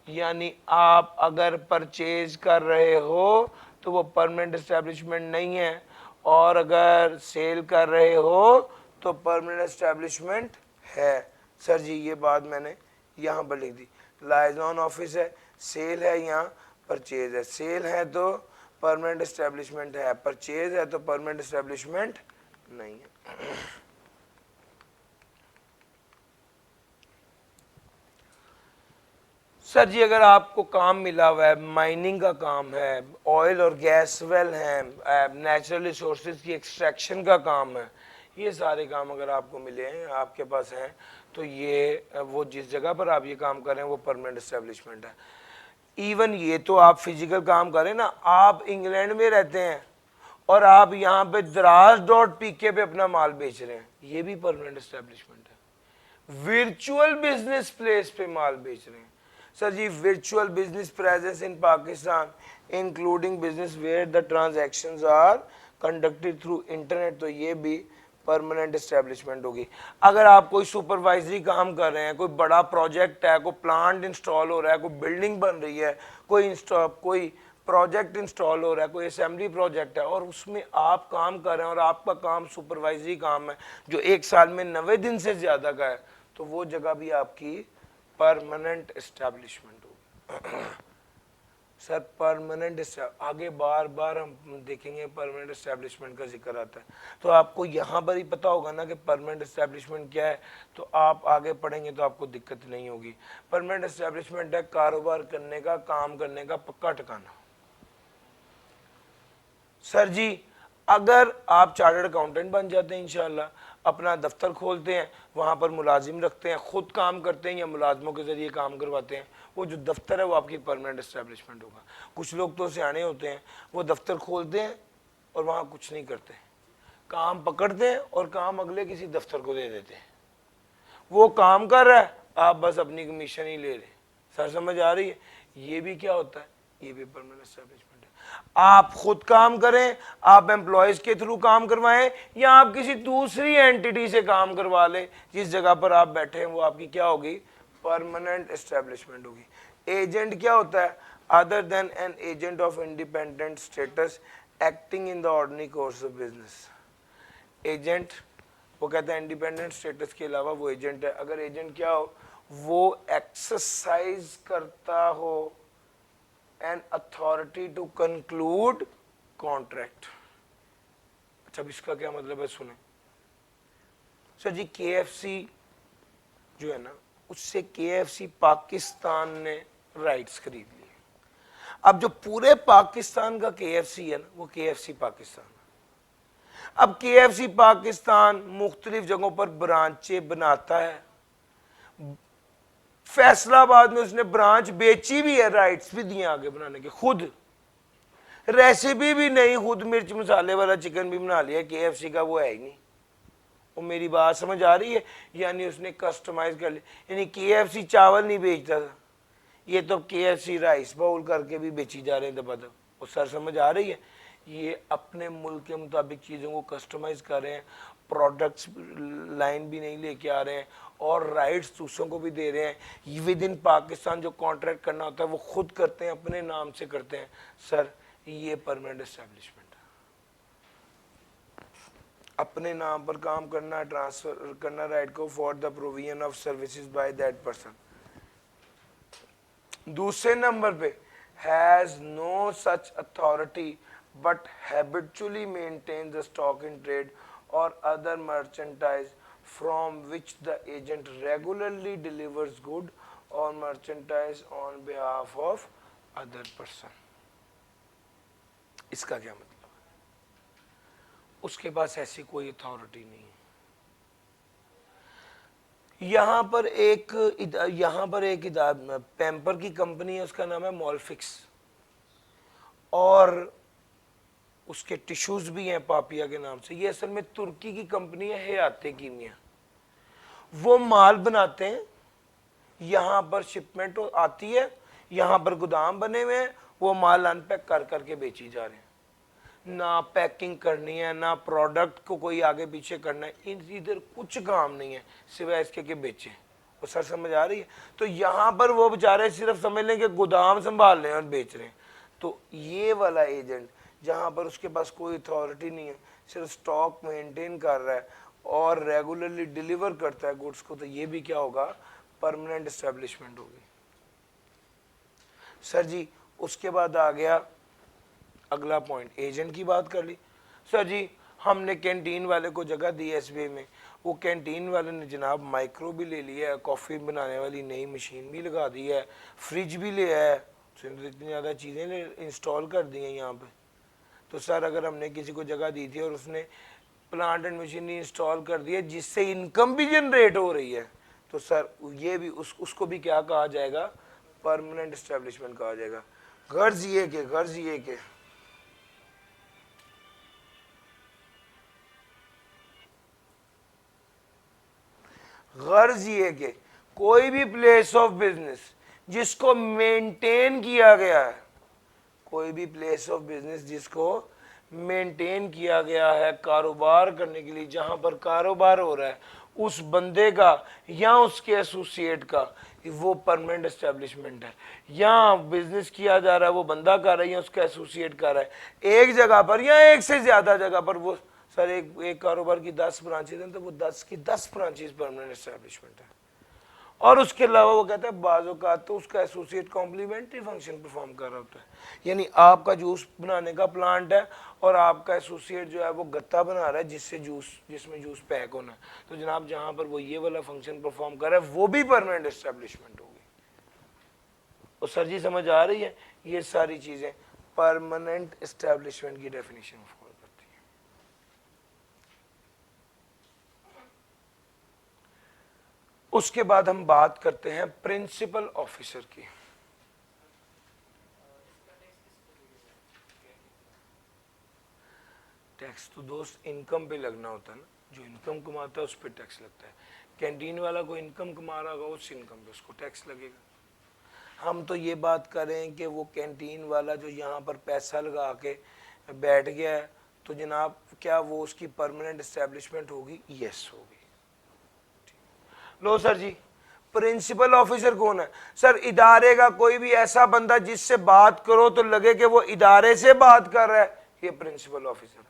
यानी आप अगर परचेज कर रहे हो तो वो परमानेंट एस्टेब्लिशमेंट नहीं है, और अगर सेल कर रहे हो तो परमानेंट एस्टेब्लिशमेंट है। सर जी ये बात मैंने यहाँ पर लिख दी, लाइजॉन ऑफिस है, सेल है, यहाँ परचेज है। सेल है तो परमानेंट एस्टेब्लिशमेंट है, परचेज है तो परमानेंट एस्टेब्लिशमेंट नहीं है। सर जी अगर आपको काम मिला हुआ है, माइनिंग का काम है, ऑयल और गैस वेल है, नेचुरल रिसोर्सेज की एक्सट्रैक्शन का काम है, ये सारे काम अगर आपको मिले हैं, आपके पास हैं, तो ये वो जिस जगह पर आप ये काम कर रहे हैं वो परमानेंट एस्टेब्लिशमेंट है। इवन ये तो आप फिजिकल काम करें ना, आप इंग्लैंड में रहते हैं और आप यहाँ पे द्रास.pk पे अपना माल बेच रहे हैं, ये भी परमानेंट एस्टेब्लिशमेंट है। वर्चुअल बिजनेस प्लेस पे माल बेच रहे हैं, sir ji virtual business presence in Pakistan including business where the transactions are conducted through internet, तो ये भी परमानेंट एस्टेब्लिशमेंट होगी। अगर आप कोई सुपरवाइजरी काम कर रहे हैं, कोई बड़ा प्रोजेक्ट है, कोई प्लांट इंस्टॉल हो रहा है, कोई बिल्डिंग बन रही है, कोई प्रोजेक्ट इंस्टॉल हो रहा है, कोई असेंबली प्रोजेक्ट है, और उसमें आप काम कर रहे हैं और आपका काम सुपरवाइजरी काम है जो 1 साल में 90 दिन से ज़्यादा का है, तो वो जगह भी आपकी परमानेंट एस्टेब्लिशमेंट होगी। सर परमानेंट आगे बार बार हम देखेंगे परमानेंट एस्टेब्लिशमेंट का जिक्र आता है, तो आपको यहाँ पर ही पता होगा ना कि परमानेंट एस्टेब्लिशमेंट क्या है, तो आप आगे पढ़ेंगे तो आपको दिक्कत नहीं होगी। परमानेंट एस्टेब्लिशमेंट है कारोबार करने का, काम करने का पक्का ठिकाना। सर जी अगर आप चार्टर्ड अकाउंटेंट बन जाते हैं, इंशाल्लाह अपना दफ्तर खोलते हैं, वहाँ पर मुलाजिम रखते हैं, खुद काम करते हैं या मुलाजमों के ज़रिए काम करवाते हैं, वो जो दफ्तर है वो आपकी परमानेंट एस्टेब्लिशमेंट होगा। कुछ लोग तो सियाने होते हैं, वो दफ्तर खोलते हैं और वहाँ कुछ नहीं करते, काम पकड़ते हैं और काम अगले किसी दफ्तर को दे देते हैं, वो काम कर रहा है, आप बस अपनी कमीशन ही ले रहे। सर समझ आ रही है? ये भी क्या होता है, ये भी परमानेंट एस्टेब्लिशमेंट है। आप खुद काम करें, आप एम्प्लॉयज के थ्रू काम करवाएं, या आप किसी दूसरी एंटिटी से काम करवा लें, जिस जगह पर आप बैठे हैं वो आपकी क्या होगी, परमानेंट एस्टेब्लिशमेंट होगी। एजेंट क्या होता है? Other than an agent of independent status acting in the ordinary course of business. Agent वो कहते हैं इंडिपेंडेंट स्टेटस के अलावा वो एजेंट है। अगर एजेंट क्या हो, वो एक्सरसाइज करता हो an authority to conclude contract. अच्छा अब इसका क्या मतलब है, सुने। सर जी KFC जो है ना, उससे KFC पाकिस्तान ने राइट्स खरीद लिए। अब जो पूरे पाकिस्तान का KFC है ना, वो KFC पाकिस्तान है। अब KFC पाकिस्तान मुख्तलिफ जगहों पर ब्रांचें बनाता है। फैसलाबाद में उसने ब्रांच बेची भी है, राइट्स भी दिए आगे बनाने के, खुद रेसिपी भी नहीं, खुद मिर्च मसाले वाला चिकन भी बना लिया। KFC का वो है ही नहीं। वो मेरी बात समझ आ रही है? यानी उसने कस्टमाइज कर लिया। यानी KFC चावल नहीं बेचता था, ये तो KFC राइस बाउल करके भी बेची जा रहे हैं दबादब। वो सर समझ आ रही है? ये अपने मुल्क के मुताबिक चीज़ों को कस्टमाइज कर रहे हैं प्रोडक्ट्स लाइन भी नहीं लेके आ रहे हैं और राइट्स दूसरों को भी दे रहे हैं। विद इन पाकिस्तान जो कॉन्ट्रैक्ट करना होता है वो खुद करते हैं, अपने नाम से करते हैं। सर ये परमानेंट एस्टेब्लिशमेंट है, अपने नाम पर काम करना, ट्रांसफर करना राइट को for the provision of services by that person. दूसरे नंबर पे has no such authority but habitually maintain the stock in trade or other merchandise from which the agent regularly delivers good or merchandise on behalf of other person. इसका क्या मतलब है? उसके पास ऐसी कोई अथॉरिटी नहीं है। यहाँ पर एक पैम्पर की कंपनी है, उसका नाम है मॉलफिक्स, और उसके टिश्यूज भी हैं पापिया के नाम से। ये असल में तुर्की की कंपनी है हयाते कीमिया। वो माल बनाते हैं, यहाँ पर शिपमेंट आती है, यहाँ पर गोदाम बने हुए हैं, वो माल अनपैक कर करके बेची जा रहे हैं। ना पैकिंग करनी है, ना प्रोडक्ट को कोई आगे पीछे करना है, इधर कुछ काम नहीं है सिवाय इसके कि बेचे। वो सर समझ आ रही है? तो यहाँ पर वो बेचारे सिर्फ समझ लें कि गोदाम संभाल रहे हैं और बेच रहे हैं। तो ये वाला एजेंट जहाँ पर उसके पास कोई अथॉरिटी नहीं है, सिर्फ स्टॉक मेंटेन कर रहा है और रेगुलरली डिलीवर करता है गुड्स को, तो ये भी क्या होगा? परमानेंट एस्टेब्लिशमेंट होगी। सर जी उसके बाद आ गया अगला पॉइंट, एजेंट की बात कर ली। सर जी हमने कैंटीन वाले को जगह दी एसबीआई में, वो कैंटीन वाले ने जनाब माइक्रो भी ले लिया है, कॉफ़ी बनाने वाली नई मशीन भी लगा दी है, फ्रिज भी ले आया है, इतनी ज़्यादा चीज़ें इंस्टॉल कर दी हैं यहाँ पे। तो सर अगर हमने किसी को जगह दी थी और उसने प्लांट एंड मशीनरी इंस्टॉल कर दी है जिससे इनकम भी जनरेट हो रही है, तो सर ये भी उसको भी क्या कहा जाएगा? परमानेंट एस्टेब्लिशमेंट कहा जाएगा। गर्ज ये के गर्ज ये कि कोई भी प्लेस ऑफ बिजनेस जिसको मेंटेन किया गया है, कोई भी प्लेस ऑफ बिजनेस जिसको मेंटेन किया गया है कारोबार करने के लिए, जहां पर कारोबार हो रहा है उस बंदे का या उसके एसोसिएट का, वो परमानेंट एस्टेब्लिशमेंट है। यहाँ बिजनेस किया जा रहा है, वो बंदा कर रहा है या उसका एसोसिएट कर रहा है एक जगह पर या एक से ज्यादा जगह पर, वो सर एक कारोबार की 10 ब्रांचेज हैं तो वो 10 की 10 ब्रांचेज परमानेंट एस्टेब्लिशमेंट है। और उसके अलावा वो कहता है बाज़ औक़ात तो उसका एसोसिएट कॉम्प्लीमेंट्री फंक्शन परफॉर्म कर रहा होता है, यानी आपका जूस बनाने का प्लांट है और आपका एसोसिएट जो है वो गत्ता बना रहा है जिसमें जूस पैक होना है, तो जनाब जहाँ पर वो ये वाला फंक्शन परफॉर्म कर रहा है वो भी परमानेंट एस्टेब्लिशमेंट होगी। और सर जी समझ आ रही है? ये सारी चीज़ें परमानेंट एस्टेब्लिशमेंट की डेफिनेशन फॉलो करती हैं। उसके बाद हम बात करते हैं प्रिंसिपल ऑफिसर की। टैक्स तो दोस्त इनकम पे लगना होता है ना, जो इनकम कमाता है उस पर टैक्स लगता है। कैंटीन वाला को इनकम कमा रहा होगा, उस इनकम पे उसको टैक्स लगेगा। हम तो ये बात करें कि वो कैंटीन वाला जो यहाँ पर पैसा लगा के बैठ गया है, तो जनाब क्या वो उसकी परमानेंट एस्टेब्लिशमेंट होगी? यस होगी। लो सर जी प्रिंसिपल ऑफिसर कौन है? सर इदारे का कोई भी ऐसा बंदा जिससे बात करो तो लगे कि वो इदारे से बात कर रहा है, ये प्रिंसिपल ऑफिसर।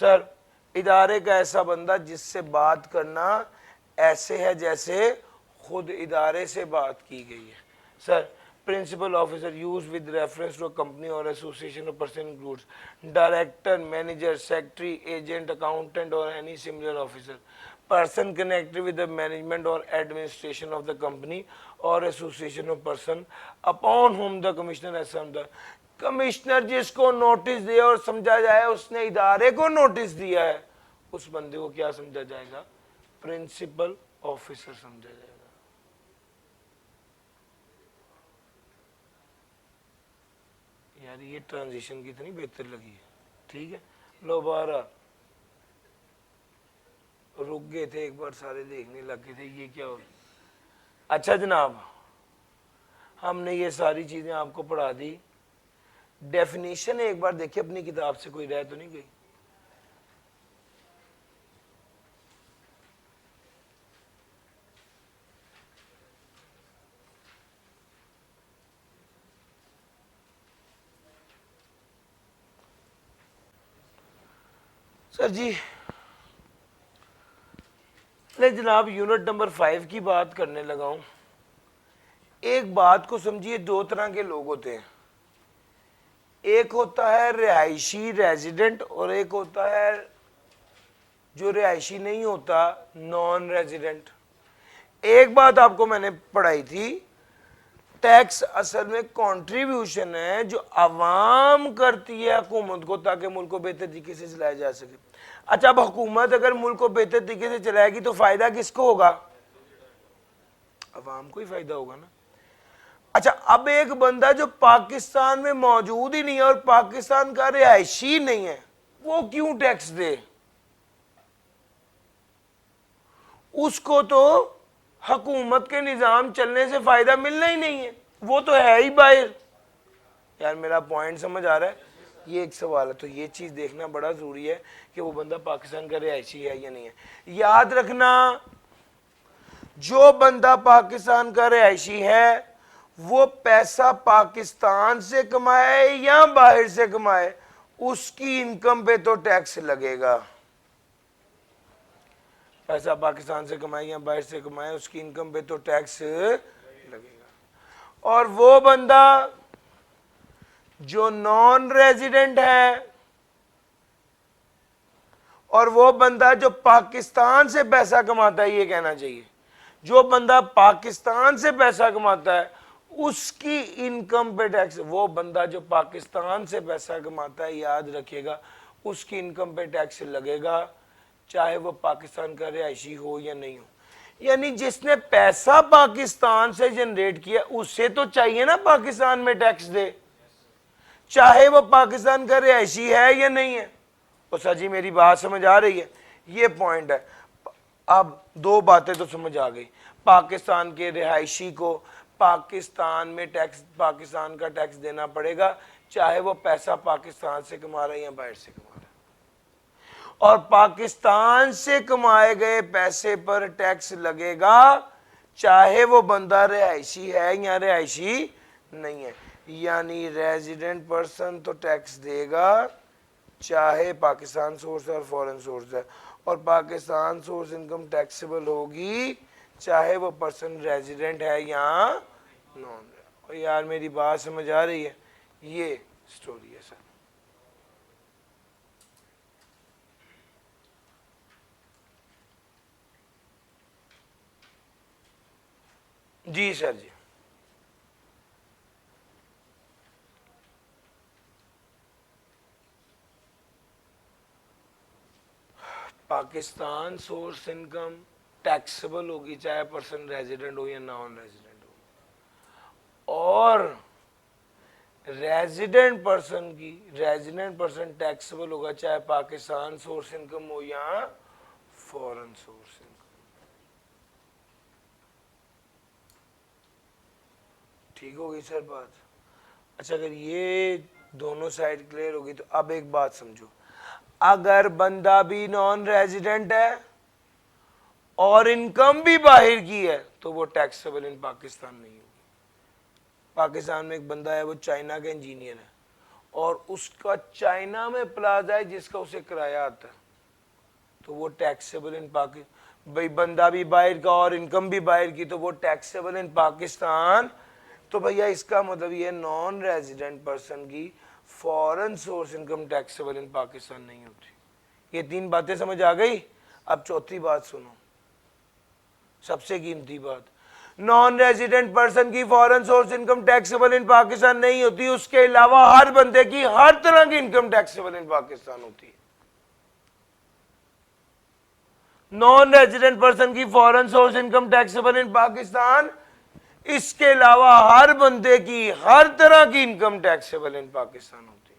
सर इदारे का ऐसा बंदा जिससे बात करना ऐसे है जैसे खुद इदारे से बात की गई है। Sir principal officer use with reference to a company or association of person includes director, manager, secretary, agent, accountant or any similar officer, person connected with the management or administration of the company or association of person upon whom the commissioner has summoned the commissioner जिसको notice दिया और समझा जाए उसने इदारे को notice दिया है, उस बंदे को क्या समझा जाएगा? प्रिंसिपल ऑफिसर समझा जाएगा। यार ये ट्रांजिशन कितनी बेहतर लगी है। ठीक है, लो बारह रुक गए थे, एक बार सारे देखने लग गए थे ये क्या हो। अच्छा जनाब हमने ये सारी चीजें आपको पढ़ा दी। डेफिनेशन एक बार देखिए अपनी किताब से, कोई रह तो नहीं गई? सर जी ले जनाब यूनिट नंबर 5 की बात करने लगा हूं। एक बात को समझिए, दो तरह के लोग होते हैं, एक होता है रिहायशी रेजिडेंट और एक होता है जो रिहायशी नहीं होता, नॉन रेजिडेंट। एक बात आपको मैंने पढ़ाई थी, टैक्स असल में कंट्रीब्यूशन है जो आवाम करती है हुकूमत को ताकि मुल्क को बेहतर तरीके से चलाया जा सके। अच्छा, अब हुकूमत अगर मुल्क को बेहतर तरीके से चलाएगी तो फायदा किसको होगा? आवाम को ही फायदा होगा ना। अच्छा, अब एक बंदा जो पाकिस्तान में मौजूद ही नहीं है और पाकिस्तान का रिहायशी नहीं है, वो क्यों टैक्स दे? उसको तो हुकूमत के निज़ाम चलने से फायदा मिलना ही नहीं है, वो तो है ही बाहर। यार मेरा पॉइंट समझ आ रहा है? ये एक सवाल है, तो ये चीज़ देखना बड़ा ज़रूरी है कि वो बंदा पाकिस्तान का रिहायशी है या नहीं है। याद रखना, जो बंदा पाकिस्तान का रिहायशी है वो पैसा पाकिस्तान से कमाए या बाहर से कमाए, उसकी इनकम पे तो टैक्स लगेगा। पैसा पाकिस्तान से कमाए या बाहर से कमाए, उसकी इनकम पे तो टैक्स लगेगा। और वो बंदा जो नॉन रेजिडेंट है और वो बंदा जो पाकिस्तान से पैसा कमाता है, ये कहना चाहिए, जो बंदा पाकिस्तान से पैसा कमाता है उसकी इनकम पे टैक्स, वो बंदा जो पाकिस्तान से पैसा कमाता है, याद रखिएगा, उसकी इनकम पे टैक्स लगेगा, चाहे वो पाकिस्तान का रिहायशी हो या नहीं हो। यानी जिसने पैसा पाकिस्तान से जनरेट किया उससे तो चाहिए ना पाकिस्तान में टैक्स दे, चाहे वो पाकिस्तान का रिहायशी है या नहीं है। तो सर जी मेरी बात समझ आ रही है? ये पॉइंट है। अब दो बातें तो समझ आ गई, पाकिस्तान के रिहायशी को पाकिस्तान में टैक्स, पाकिस्तान का टैक्स देना पड़ेगा, चाहे वो पैसा पाकिस्तान से कमा रहा है या बाहर से कमा रहा है। और पाकिस्तान से कमाए गए पैसे पर टैक्स लगेगा, चाहे वो बंदा रिहायशी है या रिहायशी नहीं है। यानी रेजिडेंट पर्सन तो टैक्स देगा चाहे पाकिस्तान सोर्स है और फॉरेन सोर्स है, और पाकिस्तान सोर्स इनकम टैक्सेबल होगी चाहे वो पर्सन रेजिडेंट है या नॉन। और यार मेरी बात समझ आ रही है? ये स्टोरी है सर। जी सर जी। पाकिस्तान सोर्स इनकम टैक्सेबल होगी चाहे पर्सन रेजिडेंट हो या नॉन रेजिडेंट हो, और रेजिडेंट पर्सन टैक्सेबल होगा चाहे पाकिस्तान सोर्स इनकम हो या फॉरेन सोर्स इनकम। ठीक होगी सर बात? अच्छा, अगर ये दोनों साइड क्लियर होगी तो अब एक बात समझो, अगर बंदा भी नॉन रेजिडेंट है और इनकम भी बाहर की है तो वो टैक्सेबल इन पाकिस्तान नहीं होगी। पाकिस्तान में एक बंदा है, वो चाइना का इंजीनियर है और उसका चाइना में प्लाजा है जिसका उसे किराया आता है, तो वो टैक्सेबल इन पाकिस्तान। भाई बंदा भी बाहर का और इनकम भी बाहर की, तो वो टैक्सेबल इन पाकिस्तान। तो भैया इसका मतलब ये नॉन रेजिडेंट पर्सन की foreign source income taxable in Pakistan नहीं होती। ये तीन बातें समझ आ गई? अब चौथी बात सुनो, सबसे कीमती बात, नॉन रेजिडेंट पर्सन की foreign source income taxable in Pakistan नहीं होती, उसके अलावा हर बंदे की हर तरह की इनकम टैक्सेबल इन पाकिस्तान होती है। नॉन रेजिडेंट पर्सन की foreign source income taxable in Pakistan, इसके अलावा हर बंदे की हर तरह की इनकम टैक्सेबल इन पाकिस्तान होती है।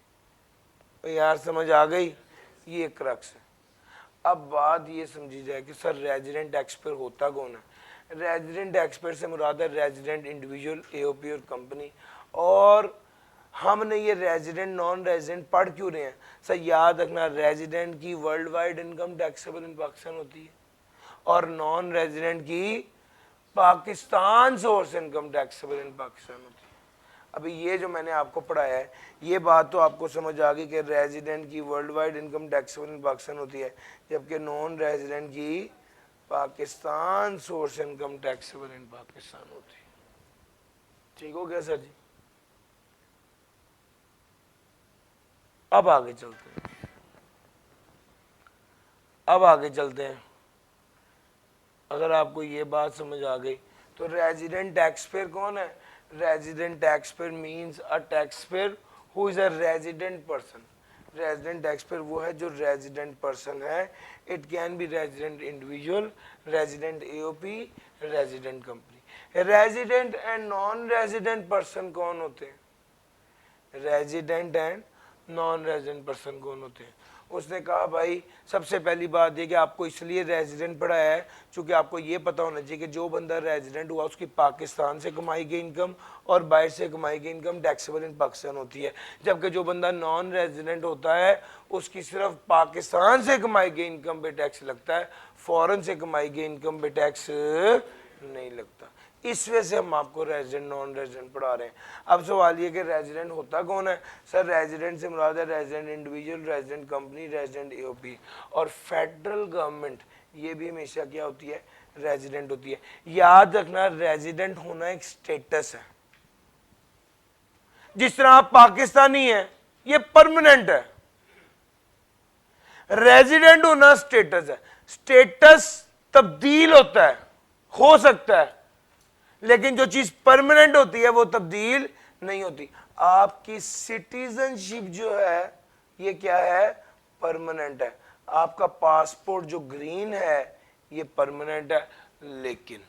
तो यार समझ आ गई? ये क्रक्स है। अब बात ये समझी जाए कि सर रेजिडेंट टैक्स पेयर होता कौन है? रेजिडेंट टैक्स पेयर से मुराद है रेजिडेंट इंडिविजुअल, एओपी और कंपनी। और हमने ये रेजिडेंट नॉन रेजिडेंट पढ़ क्यों रहे हैं? सर याद रखना, रेजिडेंट की world wide income taxable in Pakistan होती है और नॉन रेजिडेंट की Pakistan source income taxable in Pakistan होती है। अभी ये जो मैंने आपको पढ़ाया है ये बात तो आपको समझ आ गई कि रेजिडेंट की world wide income taxable in Pakistan होती है, जबकि नॉन रेजिडेंट की Pakistan source income taxable in Pakistan होती है। ठीक हो गया सर जी? अब आगे चलते हैं, अगर आपको ये बात समझ आ गई तो रेजिडेंट टैक्स पेयर कौन है? Resident tax payer means a tax payer who is a resident person. Resident tax payer वो है जो रेजिडेंट पर्सन है। It can be resident individual, resident AOP, resident company. Resident and non resident person कौन होते हैं? Resident and non resident person कौन होते हैं? उसने कहा भाई सबसे पहली बात ये कि आपको इसलिए रेजिडेंट पढ़ाया है क्योंकि आपको ये पता होना चाहिए कि जो बंदा रेजिडेंट हुआ उसकी पाकिस्तान से कमाई गई इनकम और बाहर से कमाई गई इनकम टैक्सेबल इन पाकिस्तान होती है, जबकि जो बंदा नॉन रेजिडेंट होता है उसकी सिर्फ पाकिस्तान से कमाई गई इनकम पे टैक्स लगता है, फॉरेन से कमाई गई इनकम पे टैक्स नहीं लगता। इस वजह से हम आपको रेजिडेंट नॉन रेजिडेंट पढ़ा रहे हैं। अब सवाल ये कि रेजिडेंट होता कौन है? सर रेजिडेंट से मुराद है resident individual, resident company, resident AOP. और फेडरल गवर्नमेंट ये भी हमेशा क्या होती है? रेजिडेंट होती है। याद रखना रेजिडेंट होना एक स्टेटस है। जिस तरह आप पाकिस्तानी है ये परमानेंट है, रेजिडेंट होना स्टेटस है। स्टेटस तब्दील होता है, हो सकता है, लेकिन जो चीज परमानेंट होती है वो तब्दील नहीं होती। आपकी सिटीजनशिप जो है ये क्या है? परमानेंट है। आपका पासपोर्ट जो ग्रीन है ये परमानेंट है, लेकिन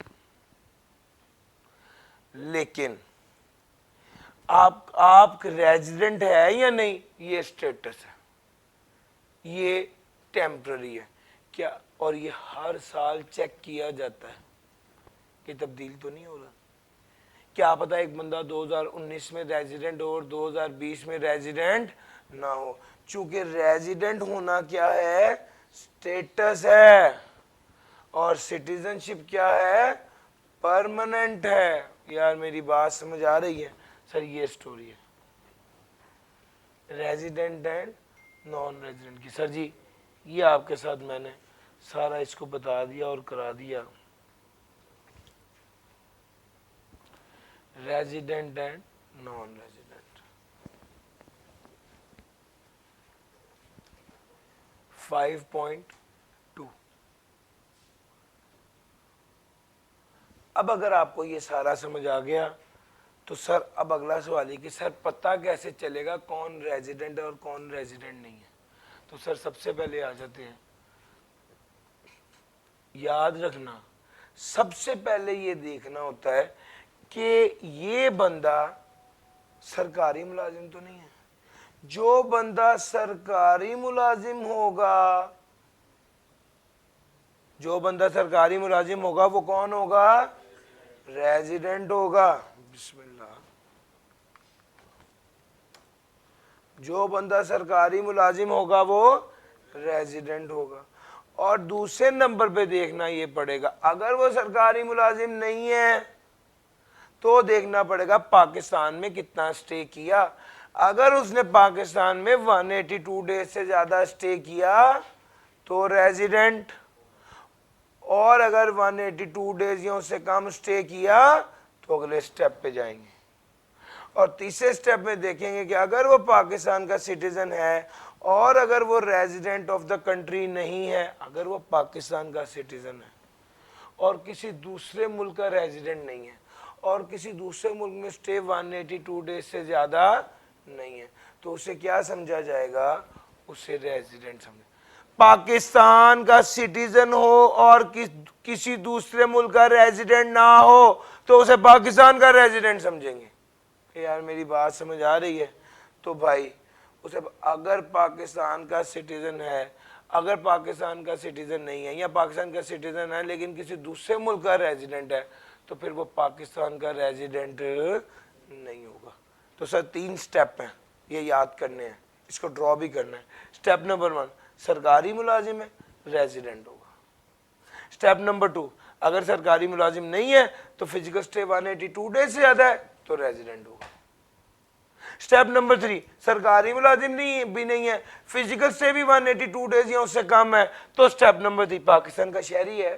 आप रेजिडेंट है या नहीं ये स्टेटस है, ये टेम्पररी है क्या? और ये हर साल चेक किया जाता है कि तब्दील तो नहीं हो रहा। क्या पता एक बंदा 2019 में रेजिडेंट हो और 2020 में रेजिडेंट ना हो। चूंकि रेजिडेंट होना क्या है? स्टेटस है, और सिटीजनशिप क्या है? परमानेंट है। यार मेरी बात समझ आ रही है? सर ये स्टोरी है रेजिडेंट एंड नॉन रेजिडेंट की। सर जी ये आपके साथ मैंने सारा इसको बता दिया और करा दिया। Resident and non resident 5.2। अब अगर आपको ये सारा समझ आ गया तो सर अब अगला सवाल है कि सर पता कैसे चलेगा कौन रेजिडेंट है और कौन रेजिडेंट नहीं है? तो सर सबसे पहले आ जाते हैं, याद रखना सबसे पहले ये देखना होता है कि ये बंदा सरकारी मुलाजिम तो नहीं है। जो बंदा सरकारी मुलाजिम होगा, जो बंदा सरकारी मुलाजिम होगा वो कौन होगा? रेजिडेंट होगा। बिस्मिल्लाह। जो बंदा सरकारी मुलाजिम होगा वो रेजिडेंट होगा। और दूसरे नंबर पे देखना ये पड़ेगा अगर वो सरकारी मुलाजिम नहीं है तो देखना पड़ेगा पाकिस्तान में कितना स्टे किया। अगर उसने पाकिस्तान में 182 डेज से ज्यादा स्टे किया तो रेजिडेंट, और अगर 182 डेज या उससे कम स्टे किया तो अगले स्टेप पे जाएंगे। और तीसरे स्टेप में देखेंगे कि अगर वो पाकिस्तान का सिटीजन है और अगर वो रेजिडेंट ऑफ द कंट्री नहीं है, अगर वो पाकिस्तान का सिटीजन है और किसी दूसरे मुल्क का रेजिडेंट नहीं है और किसी दूसरे मुल्क में स्टे 182 डेज से ज्यादा नहीं है, तो उसे क्या समझा जाएगा? उसे रेजिडेंट समझा। पाकिस्तान का सिटीजन हो और किसी दूसरे मुल्क का रेजिडेंट ना हो तो उसे पाकिस्तान का रेजिडेंट समझेंगे। यार मेरी बात समझ आ रही है? तो भाई उसे अगर पाकिस्तान का सिटीजन है, अगर पाकिस्तान का सिटीजन नहीं है या पाकिस्तान का सिटीजन है लेकिन किसी दूसरे मुल्क का रेजिडेंट है तो फिर वो पाकिस्तान का रेजिडेंट नहीं होगा। तो सर 3 स्टेप हैं, ये याद करने हैं, इसको ड्रॉ भी करना है। स्टेप नंबर 1 सरकारी मुलाजिम है, रेजिडेंट होगा। स्टेप नंबर 2 अगर सरकारी मुलाजिम नहीं है तो फिजिकल स्टे 182 डेज से ज्यादा है तो रेजिडेंट होगा। स्टेप नंबर 3, सरकारी मुलाजिम नहीं भी नहीं है, फिजिकल स्टे भी 182 डेज या उससे कम है, तो स्टेप नंबर 3 पाकिस्तान का शहरी है,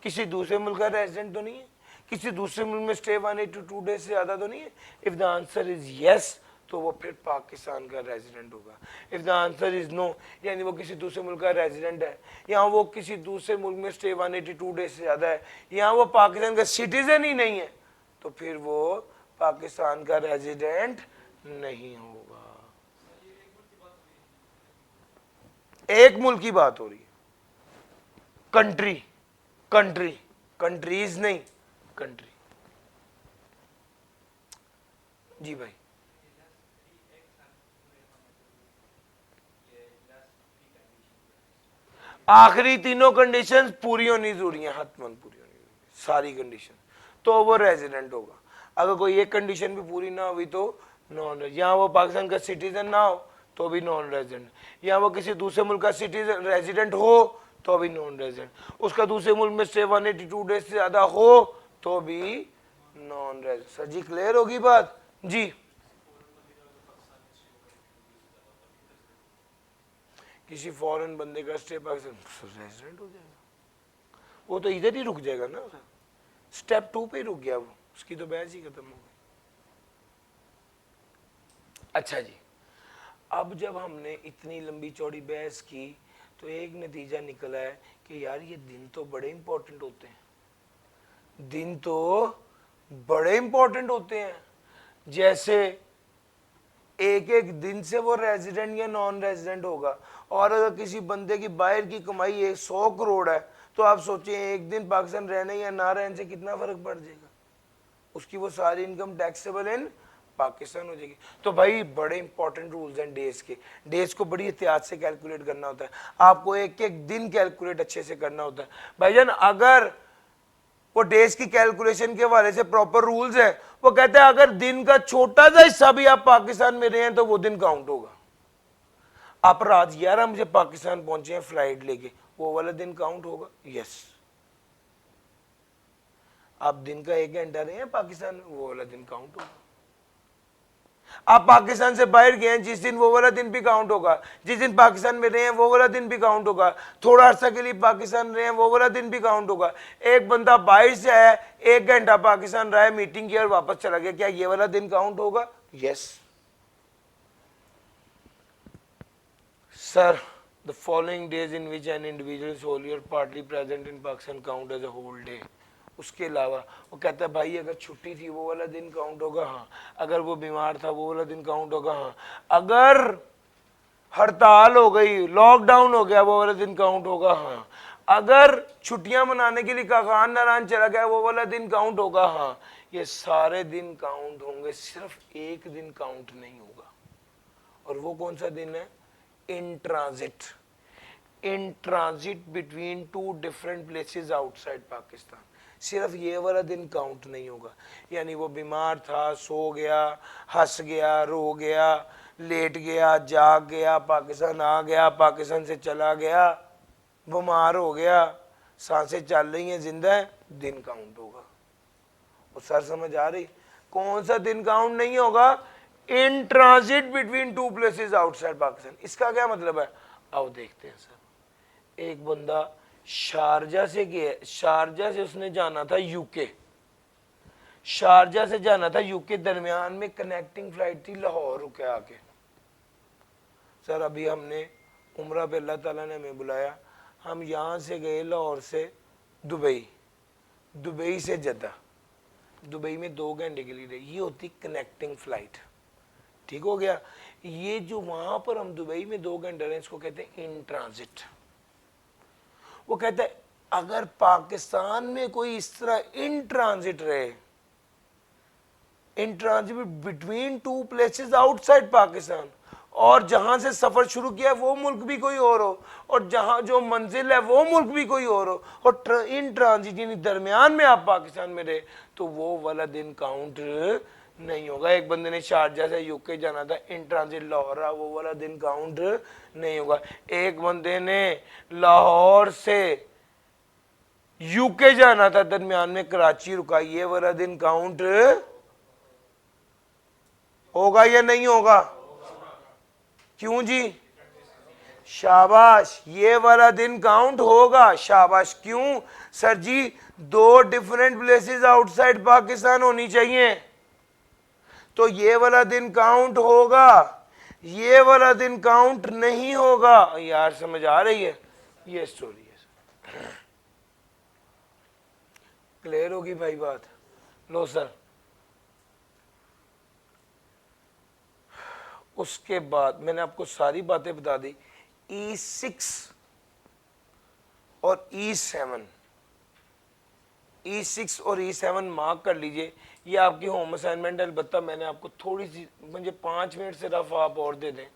किसी दूसरे मुल्क का रेजिडेंट तो नहीं है, किसी दूसरे मुल्क में स्टे 182 डेज से ज्यादा तो नहीं है। If the answer is yes तो वो फिर पाकिस्तान का रेजिडेंट होगा। If the answer is no, यानी वो किसी दूसरे मुल्क का रेजिडेंट है, या वो किसी दूसरे मुल्क में स्टे 182 डेज से ज्यादा है, या वो पाकिस्तान का सिटीजन ही नहीं है, तो फिर वो पाकिस्तान का रेजिडेंट नहीं होगा। एक मुल्क की बात हो रही है, कंट्री, कंट्री, कंट्रीज नहीं, कंट्री। जी भाई, आखिरी तीनों कंडीशंस पूरी होनी जरूरी है, हतमन पूरी होनी जरूरी है, सारी कंडीशन, तो वो रेजिडेंट होगा। अगर कोई एक कंडीशन भी पूरी ना हुई तो नॉन रेजिडेंट, या वो पाकिस्तान का सिटीजन ना हो तो भी नॉन रेजिडेंट, या वो किसी दूसरे मुल्क का सिटीजन रेजिडेंट हो तो भी नॉन रेजिडेंट, उसका दूसरे मुल्क में स्टे 182 डेज से ज्यादा हो तो भी नॉन रेजिडेंट। सर जी क्लियर होगी बात जी? किसी फॉरेन बंदे का स्टे पाकिस्तान रेजिडेंट हो जाएगा, वो तो इधर ही रुक जाएगा ना, स्टेप 2 पे ही रुक गया वो, उसकी तो बहस ही खत्म हो गई। अच्छा जी, अब जब हमने इतनी लंबी चौड़ी बहस की तो एक नतीजा निकला है कि यार ये दिन तो बड़े इंपॉर्टेंट होते हैं, दिन तो बड़े इंपॉर्टेंट होते हैं। जैसे एक एक दिन से वो रेजिडेंट या नॉन रेजिडेंट होगा, और अगर किसी बंदे की बाहर की कमाई 100 करोड़ है तो आप सोचें एक दिन पाकिस्तान रहने या ना रहने से कितना फर्क पड़ जाएगा, उसकी वो सारी इनकम टैक्सेबल इन पाकिस्तान हो जाएगी। तो भाई बड़े इंपॉर्टेंट रूल्स हैं डेज के, डेज को बड़ी एहतियात से कैलकुलेट करना होता है, आपको एक एक दिन कैलकुलेट अच्छे से करना होता है भाईजान। अगर वो डेज की कैलकुलेशन के हवाले से प्रॉपर रूल्स है, वो कहते हैं अगर दिन का छोटा सा हिस्सा भी आप पाकिस्तान में रहे हैं तो वो दिन काउंट होगा। आप रात 11 बजे पाकिस्तान पहुंचे हैं फ्लाइट लेके, वो वाला दिन काउंट होगा, यस। आप दिन का 1 घंटा रहे हैं पाकिस्तान में, वो वाला दिन काउंट होगा। आप पाकिस्तान से बाहर गए हैं जिस दिन, वो वाला दिन भी काउंट होगा। जिस दिन पाकिस्तान में रहे हैं वो वाला दिन भी काउंट होगा। थोड़ा अर्सा के लिए पाकिस्तान रहे हैं वो वाला दिन भी काउंट होगा। एक बंदा बाहर से आया, 1 घंटा पाकिस्तान रहा है, मीटिंग की और वापस चला गया, क्या ये वाला दिन काउंट होगा? Yes sir. The following days in which an individual is wholly और partly present in Pakistan count as a whole day. उसके अलावा वो कहता है भाई अगर छुट्टी थी वो वाला दिन काउंट होगा, हाँ। अगर वो बीमार था वो वाला दिन काउंट होगा, हाँ। अगर हड़ताल हो गई, लॉकडाउन हो गया, वो वाला दिन काउंट होगा, हाँ। अगर छुट्टियां मनाने के लिए काकान नारायण चला गया वो वाला दिन काउंट होगा, हाँ। ये सारे दिन काउंट होंगे, सिर्फ एक दिन काउंट नहीं होगा, और वो कौन सा दिन है? In transit. In transit between 2 different places outside Pakistan, सिर्फ ये वाला दिन काउंट नहीं होगा। यानी वो बीमार था, सो गया, हंस गया, रो गया, लेट गया, जाग गया, पाकिस्तान आ गया, पाकिस्तान से चला गया, बीमार हो गया, सांसें चल रही हैं, जिंदा है, दिन काउंट होगा। वो सर समझ आ रही? कौन सा दिन काउंट नहीं होगा? In transit between 2 places outside Pakistan. इसका क्या मतलब है? आओ देखते हैं सर। एक बंदा शारजा से गया, शारजा से उसने जाना था यूके, शारजा से जाना था यूके, दरमियान में कनेक्टिंग फ्लाइट थी लाहौर रुके आके। सर अभी हमने उम्रा पे अल्लाह ताला ने हमें बुलाया, हम यहाँ से गए लाहौर से दुबई, दुबई से जद्दा, दुबई में 2 घंटे के लिए रही, ये होती कनेक्टिंग फ्लाइट, ठीक हो गया। ये जो वहां पर हम दुबई में 2 घंटे रहे, इसको कहते हैं इन ट्रांजिट। वो कहता है अगर पाकिस्तान में कोई इस तरह इन ट्रांजिट रहे, in transit between 2 places outside Pakistan, और जहां से सफर शुरू किया वो मुल्क भी कोई और हो, और जहां जो मंजिल है वो मुल्क भी कोई और हो, और इन ट्रांजिट यानी दरमियान में आप पाकिस्तान में रहे, तो वो वाला दिन काउंट नहीं होगा। एक बंदे ने शारजा से यूके जाना था, इन ट्रांजिट लाहौर रहा, वो वाला दिन काउंट नहीं होगा। एक बंदे ने लाहौर से यूके जाना था, दरमियान में कराची रुका, ये वाला दिन काउंट होगा या नहीं होगा? क्यों जी? शाबाश, ये वाला दिन काउंट होगा। शाबाश। क्यों सर जी? 2 डिफरेंट प्लेसेस आउटसाइड पाकिस्तान होनी चाहिए, तो ये वाला दिन काउंट होगा, ये वाला दिन काउंट नहीं होगा। यार समझ आ रही है? ये स्टोरी है। क्लियर होगी भाई बात? लो सर, उसके बाद मैंने आपको सारी बातें बता दी। E6 और E7, E6 और E7 मार्क कर लीजिए, ये आपकी होम असाइनमेंट है। अलबत्ता मैंने आपको थोड़ी सी, मुझे 5 मिनट से रफ आप और दे दें,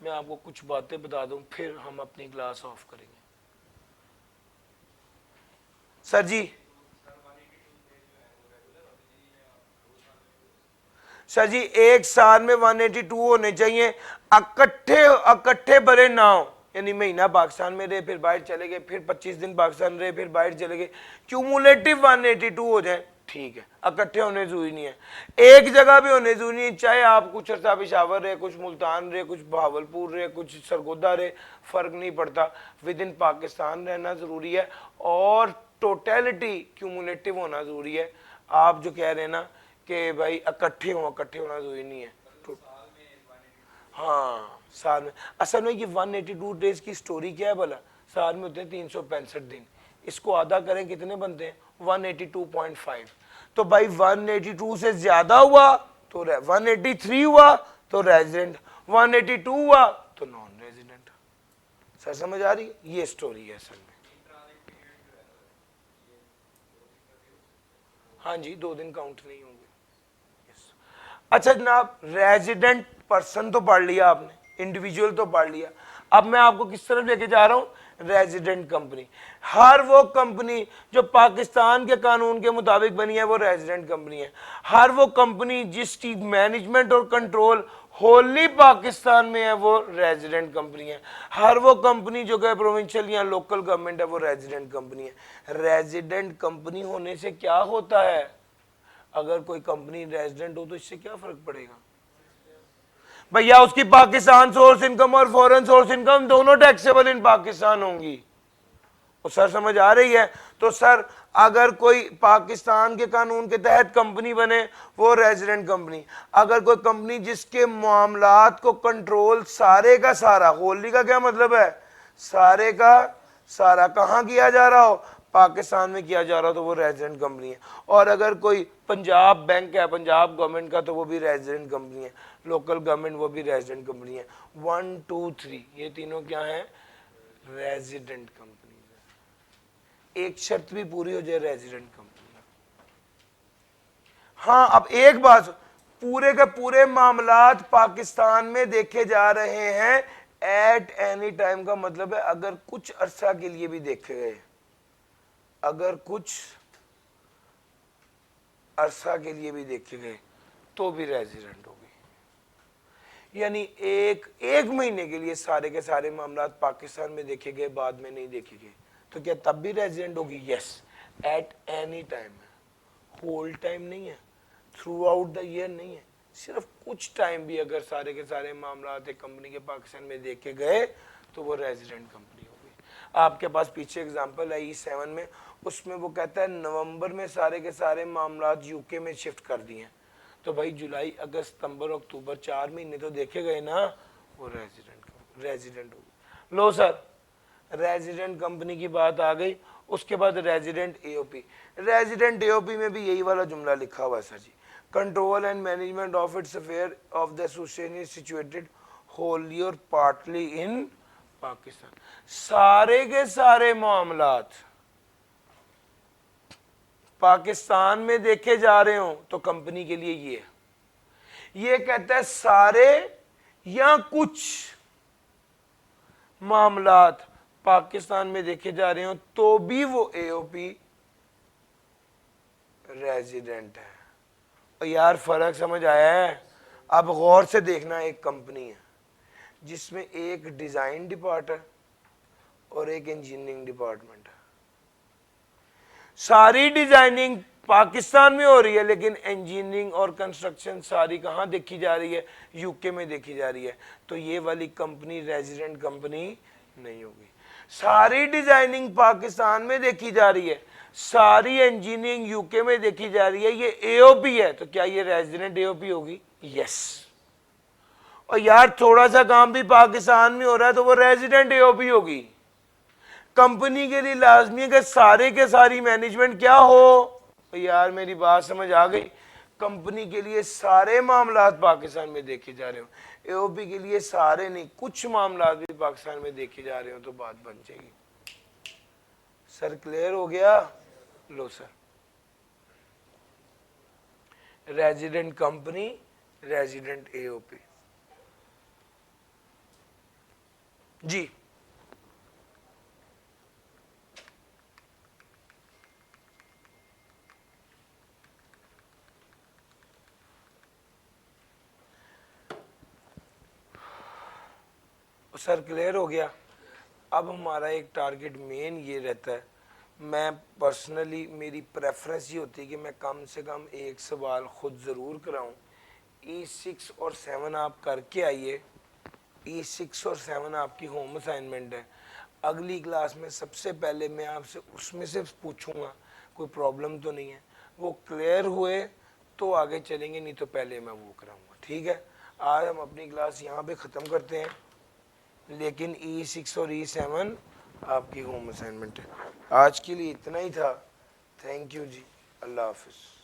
मैं आपको कुछ बातें बता दूं, फिर हम अपनी क्लास ऑफ करेंगे। सर जी, सर जी एक साल में 182 होने चाहिए, इकट्ठे भरे ना हो, यानी महीना पाकिस्तान में रहे फिर बाहर चले गए, फिर 25 दिन पाकिस्तान रहे फिर बाहर चले गए, क्यूमुलेटिव 182 हो जाए, ठीक है। इकट्ठे होने जरूरी नहीं है, एक जगह भी होने जरूरी नहीं, चाहे आप कुछ अर्सा पेशावर रहे, कुछ मुल्तान रहे, कुछ बहावलपुर रहे, कुछ सरगोदा रहे, फर्क नहीं पड़ता, विद इन पाकिस्तान रहना जरूरी है, और टोटलिटी क्यूमुलेटिव होना जरूरी है। आप जो कह रहे हैं ना कि भाई इकट्ठे होना जरूरी नहीं है। हाँ, साल में असल में ये 182 डेज की स्टोरी क्या है भला? साल में होते हैं 365 दिन, इसको आधा करें कितने बनते हैं? 182.5। तो भाई 182 से ज्यादा हुआ तो 183 हुआ तो रेजिडेंट, 182 हुआ तो नॉन रेजिडेंट। सर समझ आ रही? ये स्टोरी है असल में। हाँ जी, 2 दिन काउंट नहीं होंगे। अच्छा जनाब, रेजिडेंट पर्सन तो पढ़ लिया आपने, इंडिविजुअल तो पढ़ लिया, अब मैं आपको किस तरफ लेके जा रहा हूं? Resident company. हर वो कंपनी जो पाकिस्तान के कानून के मुताबिक बनी है वो रेजिडेंट कंपनी है। हर वो कंपनी जिसकी मैनेजमेंट और कंट्रोल होली पाकिस्तान में है वो रेजिडेंट कंपनी है। हर वो कंपनी जो कि प्रोविंशियल या लोकल गवर्नमेंट है वो रेजिडेंट कंपनी है। रेजिडेंट कंपनी होने से क्या होता है? अगर कोई कंपनी रेजिडेंट हो तो इससे क्या फर्क पड़ेगा भैया? उसकी पाकिस्तान सोर्स इनकम और फॉरेन सोर्स इनकम दोनों टैक्सेबल इन पाकिस्तान होंगी। तो सर समझ आ रही है? तो सर अगर कोई पाकिस्तान के कानून के तहत कंपनी बने वो रेजिडेंट कंपनी, अगर कोई कंपनी जिसके मामलात को कंट्रोल सारे का सारा, होली का क्या मतलब है? सारे का सारा कहाँ किया जा रहा हो? पाकिस्तान में किया जा रहा हो तो वो रेजिडेंट कंपनी है। और अगर कोई पंजाब बैंक है, पंजाब गवर्नमेंट का, तो वो भी रेजिडेंट कंपनी है। लोकल गवर्नमेंट वो भी रेजिडेंट कंपनी है। 1 2 3 ये तीनों क्या है? Resident company. एक शर्त भी पूरी हो जाए, रेजिडेंट कंपनी। हाँ, अब एक बात, पूरे के पूरे मामलात पाकिस्तान में देखे जा रहे हैं एट एनी टाइम का मतलब है अगर कुछ अरसा के लिए भी देखे गए, अगर कुछ अरसा के लिए भी देखे गए तो भी रेजिडेंट होगी। यानी एक महीने के लिए सारे के सारे मामलात पाकिस्तान में देखे गए, बाद में नहीं देखे गए, तो क्या तब भी रेजिडेंट होगी? यस, एट एनी टाइम है, होल टाइम नहीं है, थ्रू आउट द ईयर नहीं है, सिर्फ कुछ टाइम भी अगर सारे के सारे मामलात एक कंपनी के पाकिस्तान में देखे गए तो वो रेजिडेंट कंपनी होगी। आपके पास पीछे एग्जांपल है E7 में, उसमें वो कहता है नवंबर में सारे के सारे मामलात यूके में शिफ्ट कर दिए हैं, तो भाई जुलाई अगस्त सितंबर अक्टूबर 4 महीने तो देखे गए ना, वो रेजिडेंट होगी। लो सर, रेजिडेंट कंपनी की बात आ गई। उसके बाद रेजिडेंट एओपी। रेजिडेंट एओपी में भी यही वाला जुमला लिखा हुआ है sir ji, control and management of its affair of the association is situated wholly और पार्टली इन पाकिस्तान। सारे के सारे मामलात पाकिस्तान में देखे जा रहे हो तो कंपनी के लिए ये कहता है सारे या कुछ मामलात पाकिस्तान में देखे जा रहे हो तो भी वो एओपी रेजिडेंट है। और यार फर्क समझ आया है? अब गौर से देखना, एक कंपनी है जिसमें एक डिजाइन डिपार्टमेंट और एक इंजीनियरिंग डिपार्टमेंट है। सारी डिजाइनिंग पाकिस्तान में हो रही है, लेकिन इंजीनियरिंग और कंस्ट्रक्शन सारी कहाँ देखी जा रही है? यूके में देखी जा रही है। तो ये वाली कंपनी रेजिडेंट कंपनी नहीं होगी। सारी डिजाइनिंग पाकिस्तान में देखी जा रही है, सारी इंजीनियरिंग यूके में देखी जा रही है, ये एओपी है, तो क्या ये रेजिडेंट एओपी होगी? यस। और यार थोड़ा सा काम भी पाकिस्तान में हो रहा है तो वो रेजिडेंट एओपी होगी। कंपनी के लिए लाजमी है कि सारे के सारी मैनेजमेंट क्या हो? तो यार मेरी बात समझ आ गई? कंपनी के लिए सारे मामला पाकिस्तान में देखे जा रहे हो, एओपी के लिए सारे नहीं, कुछ मामला भी पाकिस्तान में देखे जा रहे हो, तो बात बन जाएगी। सर क्लियर हो गया? लो sir, resident company, resident AOP. जी सर क्लियर हो गया? अब हमारा एक टारगेट मेन ये रहता है, मैं पर्सनली मेरी प्रेफरेंस ये होती है कि मैं कम से कम एक सवाल खुद ज़रूर कराऊं। E6 और 7 आप करके आइए। E6 और 7 आपकी होम असाइनमेंट है। अगली क्लास में सबसे पहले मैं आपसे उसमें से पूछूंगा कोई प्रॉब्लम तो नहीं है, वो क्लियर हुए तो आगे चलेंगे, नहीं तो पहले मैं वो कराऊंगा। ठीक है, आज हम अपनी क्लास यहाँ पे ख़त्म करते हैं, लेकिन E6 और E7 आपकी होम असाइनमेंट है। आज के लिए इतना ही था। थैंक यू जी, अल्लाह हाफिज़।